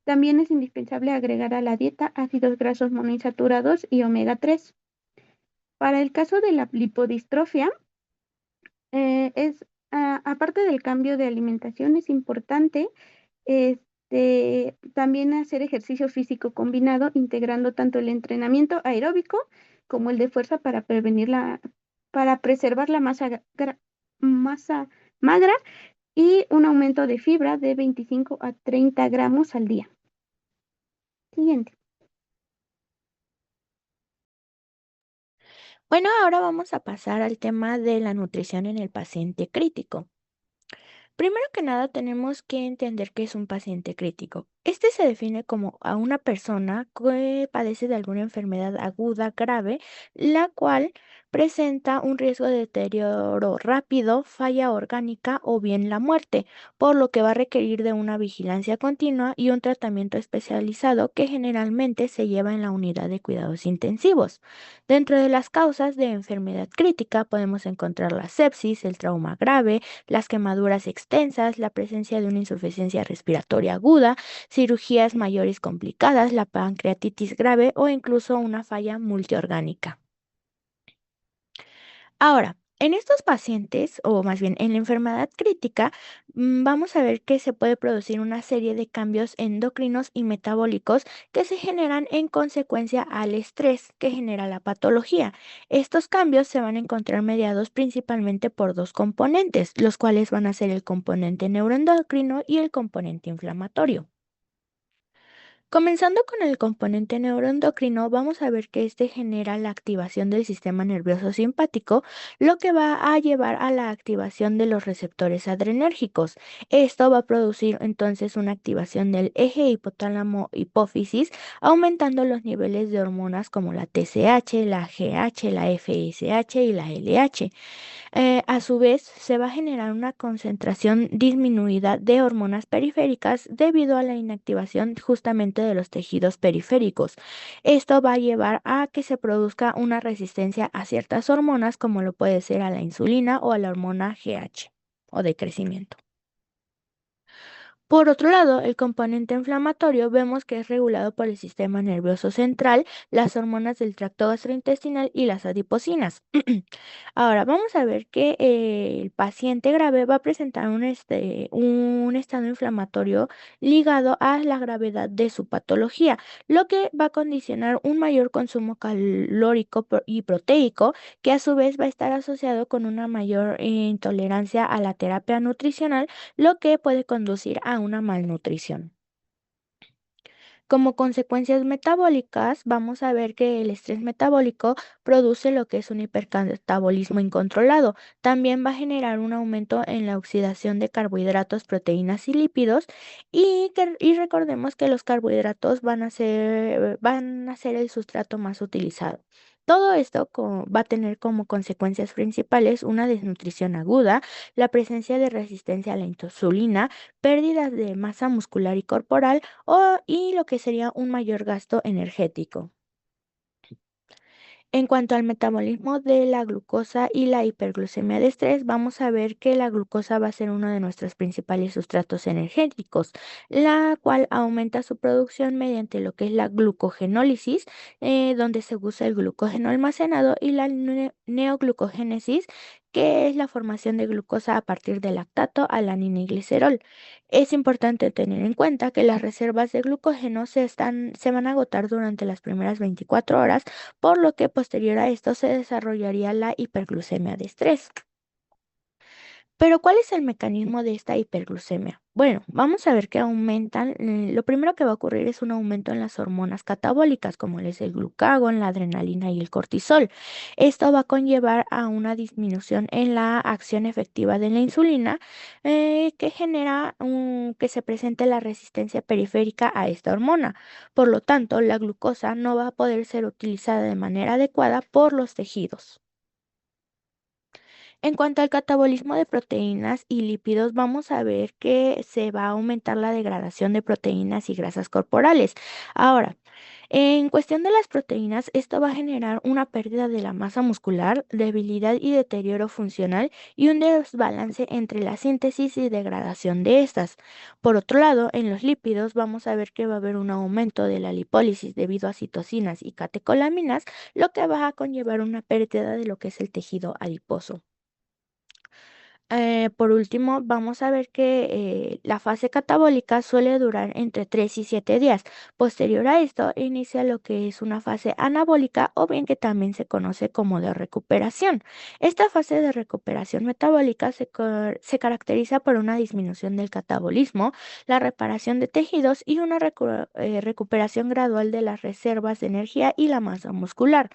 También es indispensable agregar a la dieta ácidos grasos monoinsaturados y omega 3. Para el caso de la lipodistrofia, aparte del cambio de alimentación, es importante también hacer ejercicio físico combinado, integrando tanto el entrenamiento aeróbico como el de fuerza para preservar la masa magra y un aumento de fibra de 25 a 30 gramos al día. Siguiente. Bueno, ahora vamos a pasar al tema de la nutrición en el paciente crítico. Primero que nada, tenemos que entender qué es un paciente crítico. Este se define como a una persona que padece de alguna enfermedad aguda grave, la cual presenta un riesgo de deterioro rápido, falla orgánica o bien la muerte, por lo que va a requerir de una vigilancia continua y un tratamiento especializado que generalmente se lleva en la unidad de cuidados intensivos. Dentro de las causas de enfermedad crítica podemos encontrar la sepsis, el trauma grave, las quemaduras extensas, la presencia de una insuficiencia respiratoria aguda, cirugías mayores complicadas, la pancreatitis grave o incluso una falla multiorgánica. Ahora, en estos pacientes, o más bien en la enfermedad crítica, vamos a ver que se puede producir una serie de cambios endocrinos y metabólicos que se generan en consecuencia al estrés que genera la patología. Estos cambios se van a encontrar mediados principalmente por dos componentes, los cuales van a ser el componente neuroendocrino y el componente inflamatorio. Comenzando con el componente neuroendocrino, vamos a ver que este genera la activación del sistema nervioso simpático, lo que va a llevar a la activación de los receptores adrenérgicos. Esto va a producir entonces una activación del eje hipotálamo-hipófisis, aumentando los niveles de hormonas como la TSH, la GH, la FSH y la LH. A su vez, se va a generar una concentración disminuida de hormonas periféricas debido a la inactivación justamente de los tejidos periféricos. Esto va a llevar a que se produzca una resistencia a ciertas hormonas, como lo puede ser a la insulina o a la hormona GH o de crecimiento. Por otro lado, el componente inflamatorio vemos que es regulado por el sistema nervioso central, las hormonas del tracto gastrointestinal y las adipocinas. Ahora, vamos a ver que el paciente grave va a presentar un estado inflamatorio ligado a la gravedad de su patología, lo que va a condicionar un mayor consumo calórico y proteico, que a su vez va a estar asociado con una mayor intolerancia a la terapia nutricional, lo que puede conducir a una malnutrición. Como consecuencias metabólicas, vamos a ver que el estrés metabólico produce lo que es un hipercatabolismo incontrolado. También va a generar un aumento en la oxidación de carbohidratos, proteínas y lípidos. Y recordemos que los carbohidratos van a ser el sustrato más utilizado. Todo esto va a tener como consecuencias principales una desnutrición aguda, la presencia de resistencia a la insulina, pérdidas de masa muscular y corporal, y lo que sería un mayor gasto energético. En cuanto al metabolismo de la glucosa y la hiperglucemia de estrés, vamos a ver que la glucosa va a ser uno de nuestros principales sustratos energéticos, la cual aumenta su producción mediante lo que es la glucogenólisis, donde se usa el glucógeno almacenado, y la neoglucogénesis, que es la formación de glucosa a partir del lactato, alanina y glicerol. Es importante tener en cuenta que las reservas de glucógeno se van a agotar durante las primeras 24 horas, por lo que posterior a esto se desarrollaría la hiperglucemia de estrés. Pero ¿cuál es el mecanismo de esta hiperglucemia? Bueno, vamos a ver que lo primero que va a ocurrir es un aumento en las hormonas catabólicas, como es el glucagón, la adrenalina y el cortisol. Esto va a conllevar a una disminución en la acción efectiva de la insulina, que genera que se presente la resistencia periférica a esta hormona. Por lo tanto, la glucosa no va a poder ser utilizada de manera adecuada por los tejidos. En cuanto al catabolismo de proteínas y lípidos, vamos a ver que se va a aumentar la degradación de proteínas y grasas corporales. Ahora, en cuestión de las proteínas, esto va a generar una pérdida de la masa muscular, debilidad y deterioro funcional, y un desbalance entre la síntesis y degradación de estas. Por otro lado, en los lípidos vamos a ver que va a haber un aumento de la lipólisis debido a citocinas y catecolaminas, lo que va a conllevar una pérdida de lo que es el tejido adiposo. Por último, vamos a ver que la fase catabólica suele durar entre 3 y 7 días. Posterior a esto, inicia lo que es una fase anabólica, o bien que también se conoce como de recuperación. Esta fase de recuperación metabólica se caracteriza por una disminución del catabolismo, la reparación de tejidos y una recuperación gradual de las reservas de energía y la masa muscular.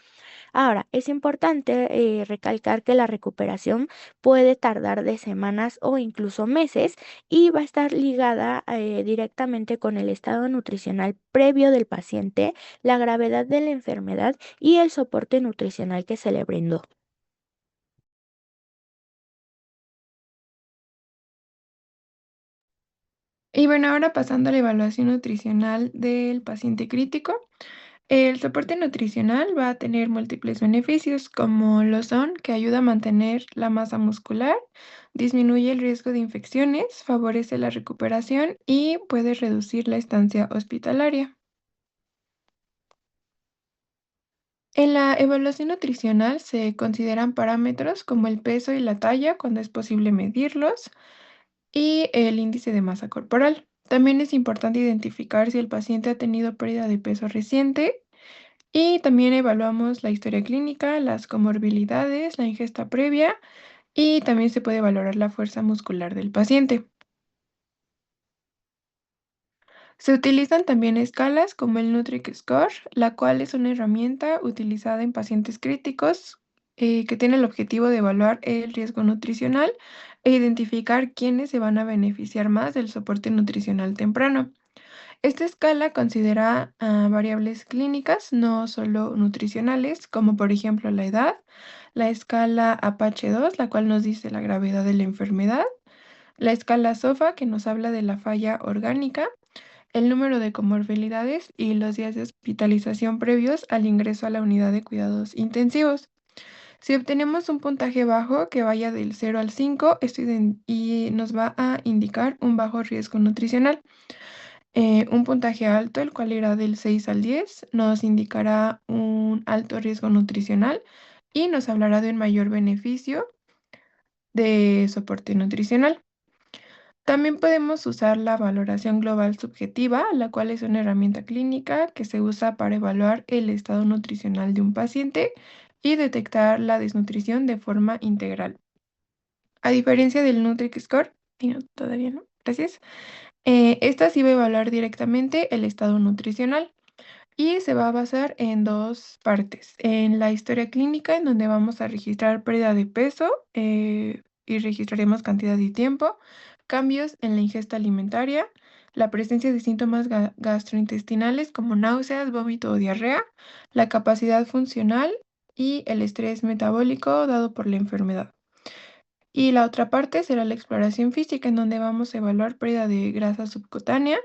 Ahora, es importante recalcar que la recuperación puede tardar de semanas o incluso meses, y va a estar ligada directamente con el estado nutricional previo del paciente, la gravedad de la enfermedad y el soporte nutricional que se le brindó. Y bueno, ahora pasando a la evaluación nutricional del paciente crítico. El soporte nutricional va a tener múltiples beneficios, como lo son que ayuda a mantener la masa muscular, disminuye el riesgo de infecciones, favorece la recuperación y puede reducir la estancia hospitalaria. En la evaluación nutricional se consideran parámetros como el peso y la talla cuando es posible medirlos, y el índice de masa corporal. También es importante identificar si el paciente ha tenido pérdida de peso reciente. Y también evaluamos la historia clínica, las comorbilidades, la ingesta previa, y también se puede valorar la fuerza muscular del paciente. Se utilizan también escalas como el Nutric Score, la cual es una herramienta utilizada en pacientes críticos, que tiene el objetivo de evaluar el riesgo nutricional e identificar quiénes se van a beneficiar más del soporte nutricional temprano. Esta escala considera variables clínicas, no solo nutricionales, como por ejemplo la edad, la escala Apache-2, la cual nos dice la gravedad de la enfermedad, la escala SOFA, que nos habla de la falla orgánica, el número de comorbilidades y los días de hospitalización previos al ingreso a la unidad de cuidados intensivos. Si obtenemos un puntaje bajo que vaya del 0 al 5, y nos va a indicar un bajo riesgo nutricional. Un puntaje alto, el cual irá del 6 al 10, nos indicará un alto riesgo nutricional y nos hablará de un mayor beneficio de soporte nutricional. También podemos usar la valoración global subjetiva, la cual es una herramienta clínica que se usa para evaluar el estado nutricional de un paciente y detectar la desnutrición de forma integral. A diferencia del Nutri-Score, todavía no, gracias. Esta sí va a evaluar directamente el estado nutricional y se va a basar en dos partes. En la historia clínica, en donde vamos a registrar pérdida de peso y registraremos cantidad y tiempo, cambios en la ingesta alimentaria, la presencia de síntomas gastrointestinales como náuseas, vómito o diarrea, la capacidad funcional y el estrés metabólico dado por la enfermedad. Y la otra parte será la exploración física, en donde vamos a evaluar pérdida de grasa subcutánea,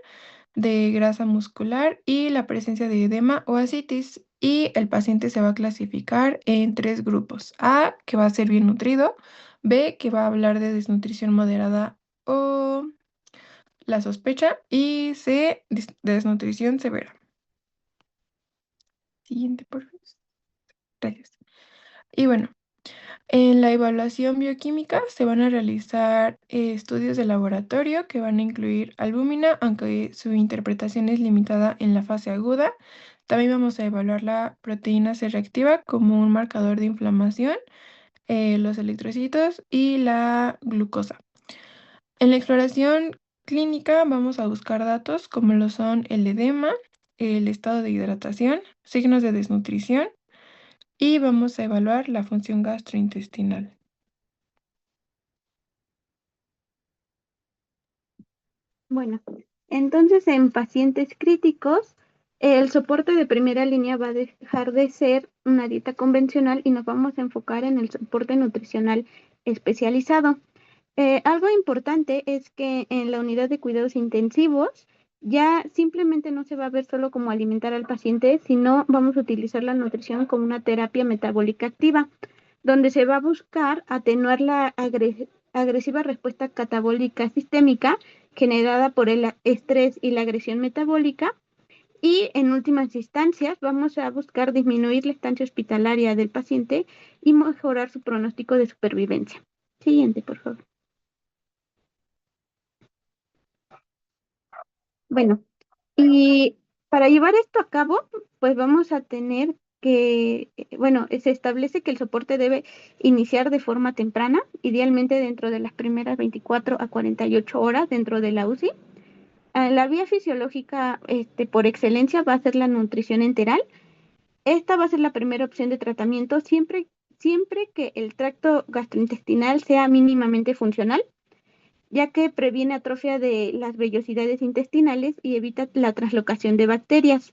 de grasa muscular y la presencia de edema o ascitis. Y el paciente se va a clasificar en 3 grupos. A, que va a ser bien nutrido. B, que va a hablar de desnutrición moderada o la sospecha. Y C, desnutrición severa. Siguiente, por favor. Gracias. Y bueno, en la evaluación bioquímica se van a realizar estudios de laboratorio que van a incluir albúmina, aunque su interpretación es limitada en la fase aguda. También vamos a evaluar la proteína C reactiva como un marcador de inflamación, los eritrocitos y la glucosa. En la exploración clínica vamos a buscar datos como lo son el edema, el estado de hidratación, signos de desnutrición y vamos a evaluar la función gastrointestinal. Bueno, entonces en pacientes críticos, el soporte de primera línea va a dejar de ser una dieta convencional y nos vamos a enfocar en el soporte nutricional especializado. Algo importante es que en la unidad de cuidados intensivos ya simplemente no se va a ver solo como alimentar al paciente, sino vamos a utilizar la nutrición como una terapia metabólica activa, donde se va a buscar atenuar la agresiva respuesta catabólica sistémica generada por el estrés y la agresión metabólica. Y en últimas instancias vamos a buscar disminuir la estancia hospitalaria del paciente y mejorar su pronóstico de supervivencia. Siguiente, por favor. Bueno, y para llevar esto a cabo, pues vamos a tener que, bueno, se establece que el soporte debe iniciar de forma temprana, idealmente dentro de las primeras 24 a 48 horas dentro de la UCI. La vía fisiológica por excelencia va a ser la nutrición enteral. Esta va a ser la primera opción de tratamiento siempre que el tracto gastrointestinal sea mínimamente funcional, ya que previene atrofia de las vellosidades intestinales y evita la translocación de bacterias.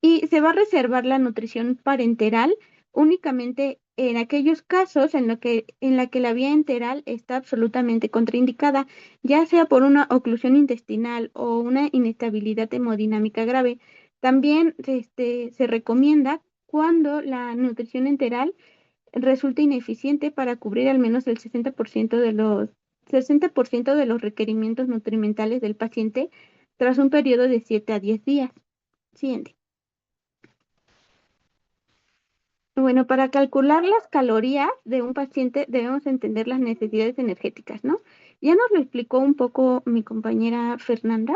Y se va a reservar la nutrición parenteral únicamente en aquellos casos en la que la vía enteral está absolutamente contraindicada, ya sea por una oclusión intestinal o una inestabilidad hemodinámica grave. También se recomienda cuando la nutrición enteral resulta ineficiente para cubrir al menos el 60% de los requerimientos nutrimentales del paciente tras un periodo de 7 a 10 días. Siguiente. Bueno, para calcular las calorías de un paciente debemos entender las necesidades energéticas, ¿no? Ya nos lo explicó un poco mi compañera Fernanda.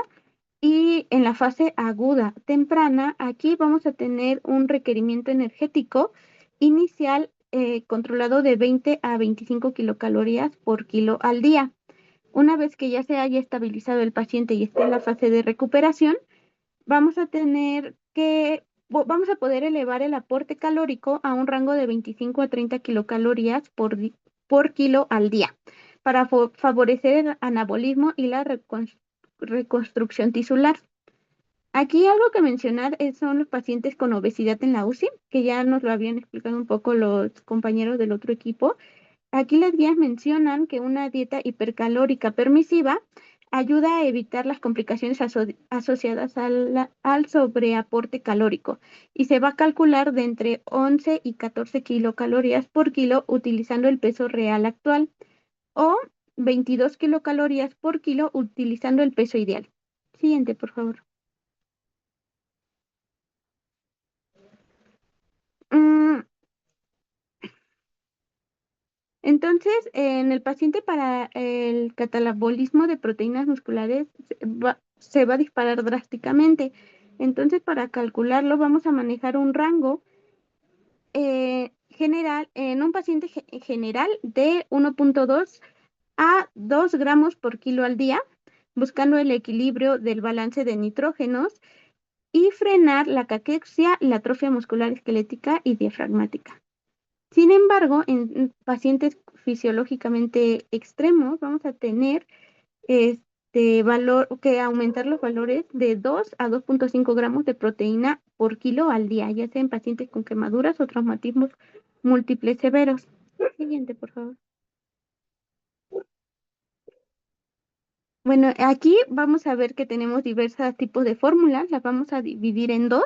Y en la fase aguda temprana, aquí vamos a tener un requerimiento energético inicial controlado de 20 a 25 kilocalorías por kilo al día. Una vez que ya se haya estabilizado el paciente y esté en la fase de recuperación, vamos a poder elevar el aporte calórico a un rango de 25 a 30 kilocalorías por kilo al día para favorecer el anabolismo y la reconstrucción tisular. Aquí algo que mencionar son los pacientes con obesidad en la UCI. que ya nos lo habían explicado un poco los compañeros del otro equipo. Aquí las guías mencionan que una dieta hipercalórica permisiva ayuda a evitar las complicaciones asociadas al sobreaporte calórico y se va a calcular de entre 11 y 14 kilocalorías por kilo utilizando el peso real actual o 22 kilocalorías por kilo utilizando el peso ideal. Siguiente, por favor. Mm, Entonces, en el paciente para el catabolismo de proteínas musculares se va a disparar drásticamente. Entonces, para calcularlo, vamos a manejar un rango general en un paciente general de 1.2 a 2 gramos por kilo al día, buscando el equilibrio del balance de nitrógenos y frenar la caquexia, la atrofia muscular esquelética y diafragmática. Sin embargo, en pacientes fisiológicamente extremos vamos a tener que aumentar los valores de 2 a 2.5 gramos de proteína por kilo al día, ya sea en pacientes con quemaduras o traumatismos múltiples severos. Siguiente, por favor. Bueno, aquí vamos a ver que tenemos diversos tipos de fórmulas, las vamos a dividir en dos.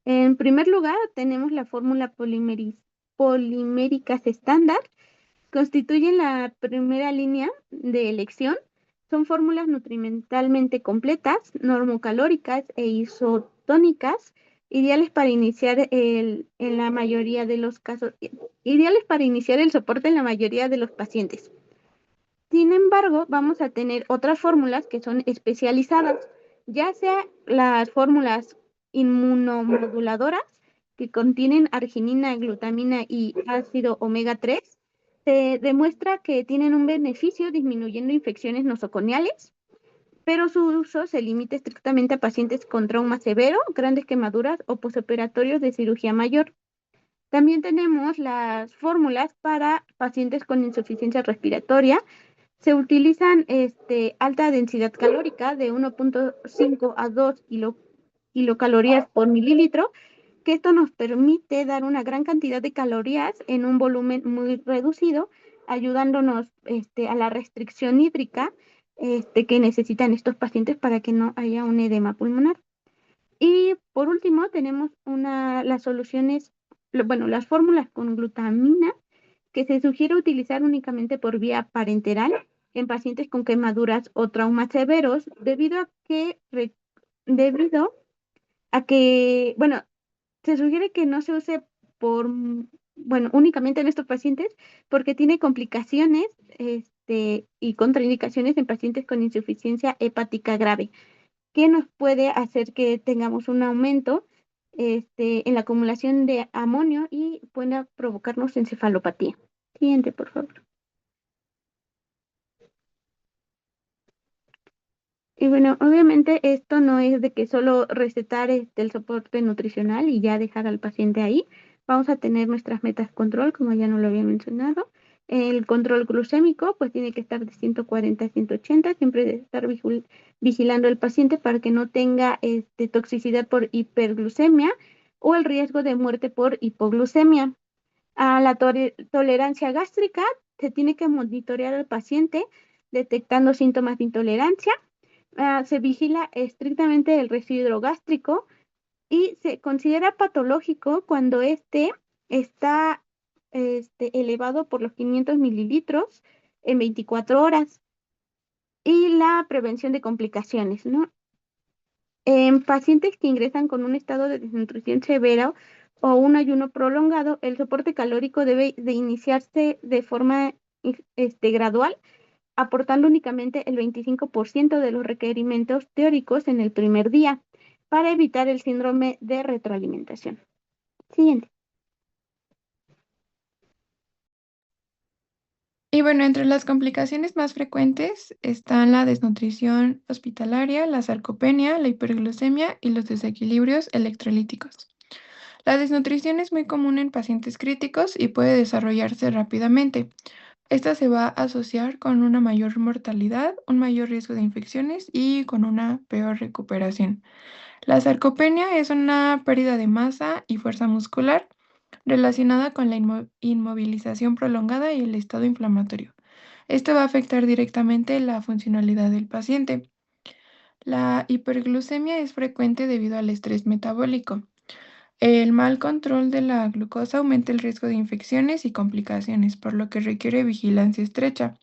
En primer lugar, tenemos la fórmula poliméricas estándar. Constituyen la primera línea de elección. Son fórmulas nutrimentalmente completas, normocalóricas e isotónicas, ideales para iniciar en la mayoría de los casos, ideales para iniciar el soporte en la mayoría de los pacientes. Sin embargo, vamos a tener otras fórmulas que son especializadas, ya sea las fórmulas inmunomoduladoras que contienen arginina, glutamina y ácido omega 3. Se demuestra que tienen un beneficio disminuyendo infecciones nosocomiales, pero su uso se limita estrictamente a pacientes con trauma severo, grandes quemaduras o posoperatorios de cirugía mayor. También tenemos las fórmulas para pacientes con insuficiencia respiratoria. Se utilizan alta densidad calórica de 1.5 a 2 kilocalorías por mililitro, que esto nos permite dar una gran cantidad de calorías en un volumen muy reducido, ayudándonos a la restricción hídrica que necesitan estos pacientes para que no haya un edema pulmonar. Y por último tenemos las soluciones, las fórmulas con glutamina, que se sugiere utilizar únicamente por vía parenteral en pacientes con quemaduras o traumas severos, debido a que, se sugiere que no se use únicamente en estos pacientes porque tiene complicaciones y contraindicaciones en pacientes con insuficiencia hepática grave, que nos puede hacer que tengamos un aumento en la acumulación de amonio y pueda provocarnos encefalopatía. Siguiente, por favor. Y bueno, obviamente esto no es de que solo recetar el soporte nutricional y ya dejar al paciente ahí. Vamos a tener nuestras metas control, como ya no lo había mencionado. El control glucémico, pues tiene que estar de 140 a 180, siempre de estar vigilando al paciente para que no tenga toxicidad por hiperglucemia o el riesgo de muerte por hipoglucemia. A la tolerancia gástrica, se tiene que monitorear al paciente detectando síntomas de intolerancia. Se vigila estrictamente el residuo gástrico y se considera patológico cuando está elevado por los 500 mililitros en 24 horas. Y la prevención de complicaciones, ¿no? En pacientes que ingresan con un estado de desnutrición severa o un ayuno prolongado, el soporte calórico debe de iniciarse de forma gradual, aportando únicamente el 25% de los requerimientos teóricos en el primer día para evitar el síndrome de retroalimentación. Siguiente. Y bueno, entre las complicaciones más frecuentes están la desnutrición hospitalaria, la sarcopenia, la hiperglucemia y los desequilibrios electrolíticos. La desnutrición es muy común en pacientes críticos y puede desarrollarse rápidamente. Esta se va a asociar con una mayor mortalidad, un mayor riesgo de infecciones y con una peor recuperación. La sarcopenia es una pérdida de masa y fuerza muscular relacionada con la inmovilización prolongada y el estado inflamatorio. Esto va a afectar directamente la funcionalidad del paciente. La hiperglucemia es frecuente debido al estrés metabólico. El mal control de la glucosa aumenta el riesgo de infecciones y complicaciones, por lo que requiere vigilancia estrecha.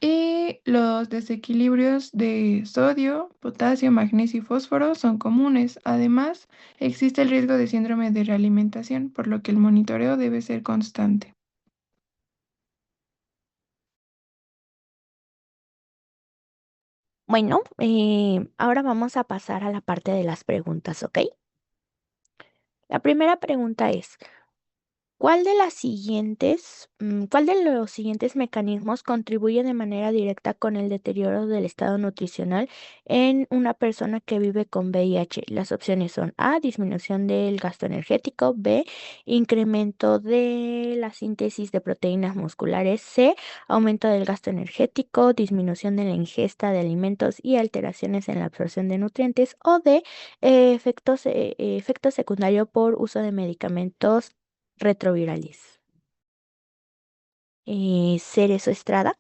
Y los desequilibrios de sodio, potasio, magnesio y fósforo son comunes. Además, existe el riesgo de síndrome de realimentación, por lo que el monitoreo debe ser constante. Bueno, ahora vamos a pasar a la parte de las preguntas, ¿ok? La primera pregunta es, ¿cuál de los siguientes mecanismos contribuye de manera directa con el deterioro del estado nutricional en una persona que vive con VIH? Las opciones son A, disminución del gasto energético; B, incremento de la síntesis de proteínas musculares; C, aumento del gasto energético, disminución de la ingesta de alimentos y alteraciones en la absorción de nutrientes; o D, efecto secundario por uso de medicamentos retrovirales. Cerezo Estrada.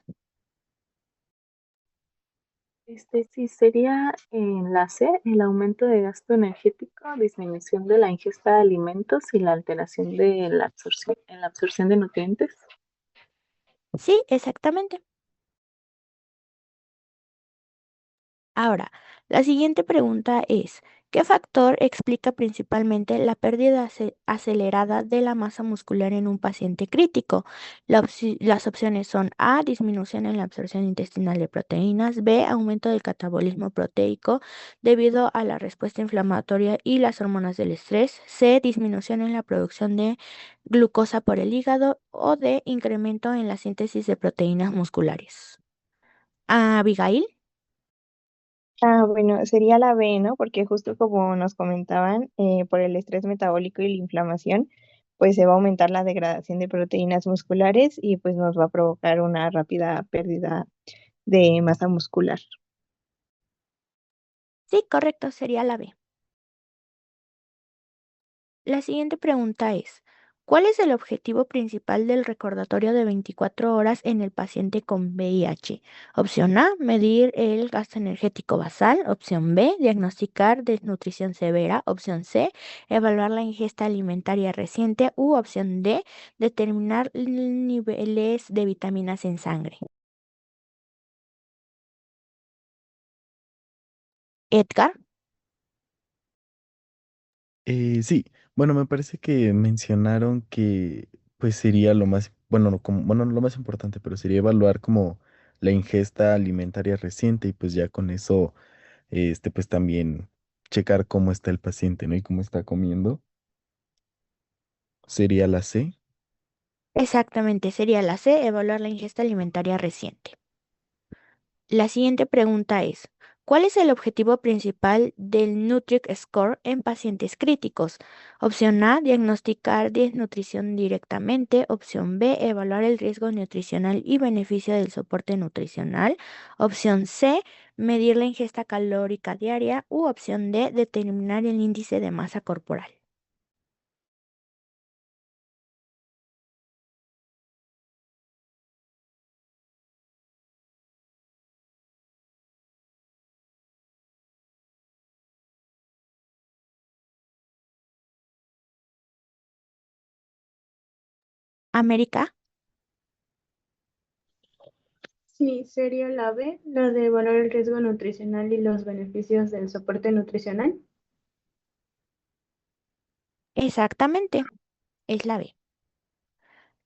Sí, sería en la C, el aumento de gasto energético, disminución de la ingesta de alimentos y la alteración de en la absorción de nutrientes. Sí, exactamente. Ahora, la siguiente pregunta es, ¿qué factor explica principalmente la pérdida acelerada de la masa muscular en un paciente crítico? Las opciones son A, disminución en la absorción intestinal de proteínas; B, aumento del catabolismo proteico debido a la respuesta inflamatoria y las hormonas del estrés; C, disminución en la producción de glucosa por el hígado; o D, incremento en la síntesis de proteínas musculares. Abigail. Bueno, sería la B, ¿no? Porque justo como nos comentaban, por el estrés metabólico y la inflamación, pues se va a aumentar la degradación de proteínas musculares y pues nos va a provocar una rápida pérdida de masa muscular. Sí, correcto, sería la B. La siguiente pregunta es, ¿cuál es el objetivo principal del recordatorio de 24 horas en el paciente con VIH? Opción A, medir el gasto energético basal; opción B, diagnosticar desnutrición severa; opción C, evaluar la ingesta alimentaria reciente; u opción D, determinar niveles de vitaminas en sangre. Edgar. Sí, bueno, me parece que mencionaron que pues sería lo más, bueno, no, como, bueno, no lo más importante, pero sería evaluar como la ingesta alimentaria reciente y pues ya con eso, pues también checar cómo está el paciente, ¿no? Y cómo está comiendo. Sería la C. Exactamente, sería la C, evaluar la ingesta alimentaria reciente. La siguiente pregunta es, ¿cuál es el objetivo principal del Nutric Score en pacientes críticos? Opción A, diagnosticar desnutrición directamente; opción B, evaluar el riesgo nutricional y beneficio del soporte nutricional; opción C, medir la ingesta calórica diaria; u opción D, determinar el índice de masa corporal. América. Sí, sería la B, la de evaluar el riesgo nutricional y los beneficios del soporte nutricional. Exactamente, es la B.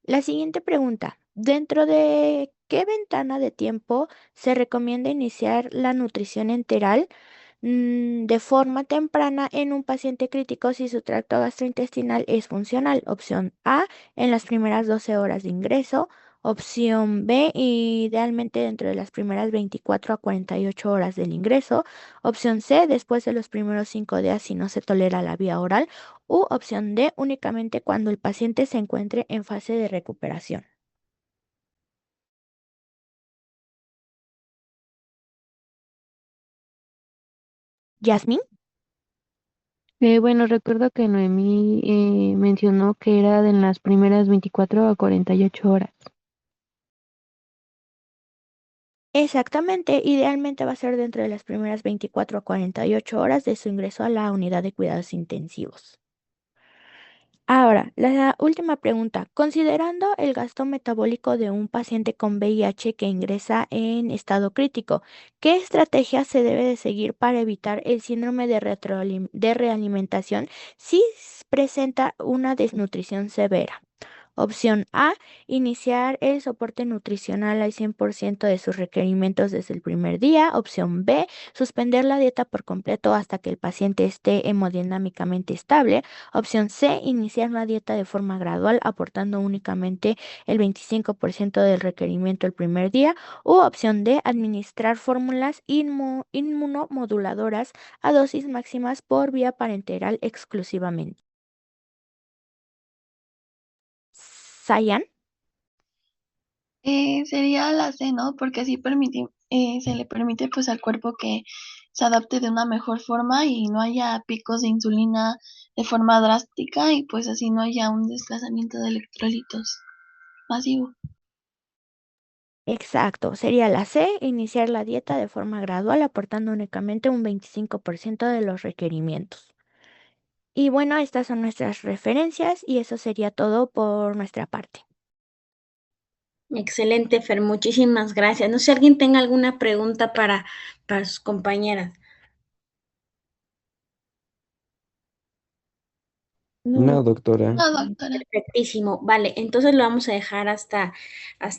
La siguiente pregunta, ¿dentro de qué ventana de tiempo se recomienda iniciar la nutrición enteral de forma temprana en un paciente crítico si su tracto gastrointestinal es funcional? Opción A, en las primeras 12 horas de ingreso; opción B, idealmente dentro de las primeras 24 a 48 horas del ingreso; opción C, después de los primeros 5 días si no se tolera la vía oral; u opción D, únicamente cuando el paciente se encuentre en fase de recuperación. Yasmín. Bueno, recuerdo que Noemí mencionó que era de las primeras 24 a 48 horas. Exactamente, idealmente va a ser dentro de las primeras 24 a 48 horas de su ingreso a la unidad de cuidados intensivos. Ahora, la última pregunta. Considerando el gasto metabólico de un paciente con VIH que ingresa en estado crítico, ¿qué estrategia se debe de seguir para evitar el síndrome de realimentación si presenta una desnutrición severa? Opción A, iniciar el soporte nutricional al 100% de sus requerimientos desde el primer día. Opción B, suspender la dieta por completo hasta que el paciente esté hemodinámicamente estable. Opción C, iniciar la dieta de forma gradual, aportando únicamente el 25% del requerimiento el primer día. U opción D, administrar fórmulas inmunomoduladoras a dosis máximas por vía parenteral exclusivamente. Sayan. Sería la C, ¿no? Porque así se le permite pues al cuerpo que se adapte de una mejor forma y no haya picos de insulina de forma drástica y pues así no haya un desplazamiento de electrolitos masivo. Exacto, sería la C, iniciar la dieta de forma gradual, aportando únicamente un 25% de los requerimientos. Y bueno, estas son nuestras referencias y eso sería todo por nuestra parte. Excelente, Fer, muchísimas gracias. No sé si alguien tenga alguna pregunta para sus compañeras. No, doctora. No, doctora. Perfectísimo. Vale, entonces lo vamos a dejar hasta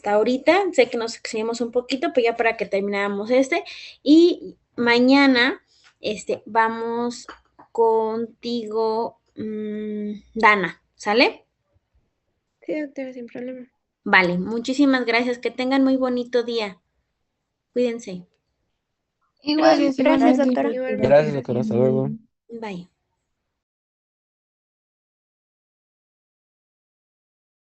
ahorita. Sé que nos excedimos un poquito, pero ya para que termináramos este. Y mañana, vamos contigo, Dana, ¿sale? Sí, doctora, sin problema. Vale, muchísimas gracias. Que tengan muy bonito día. Cuídense. Igual. Gracias, Gracias, igualmente. doctora. Igualmente, Gracias, doctora. gracias. Hasta luego. Bye.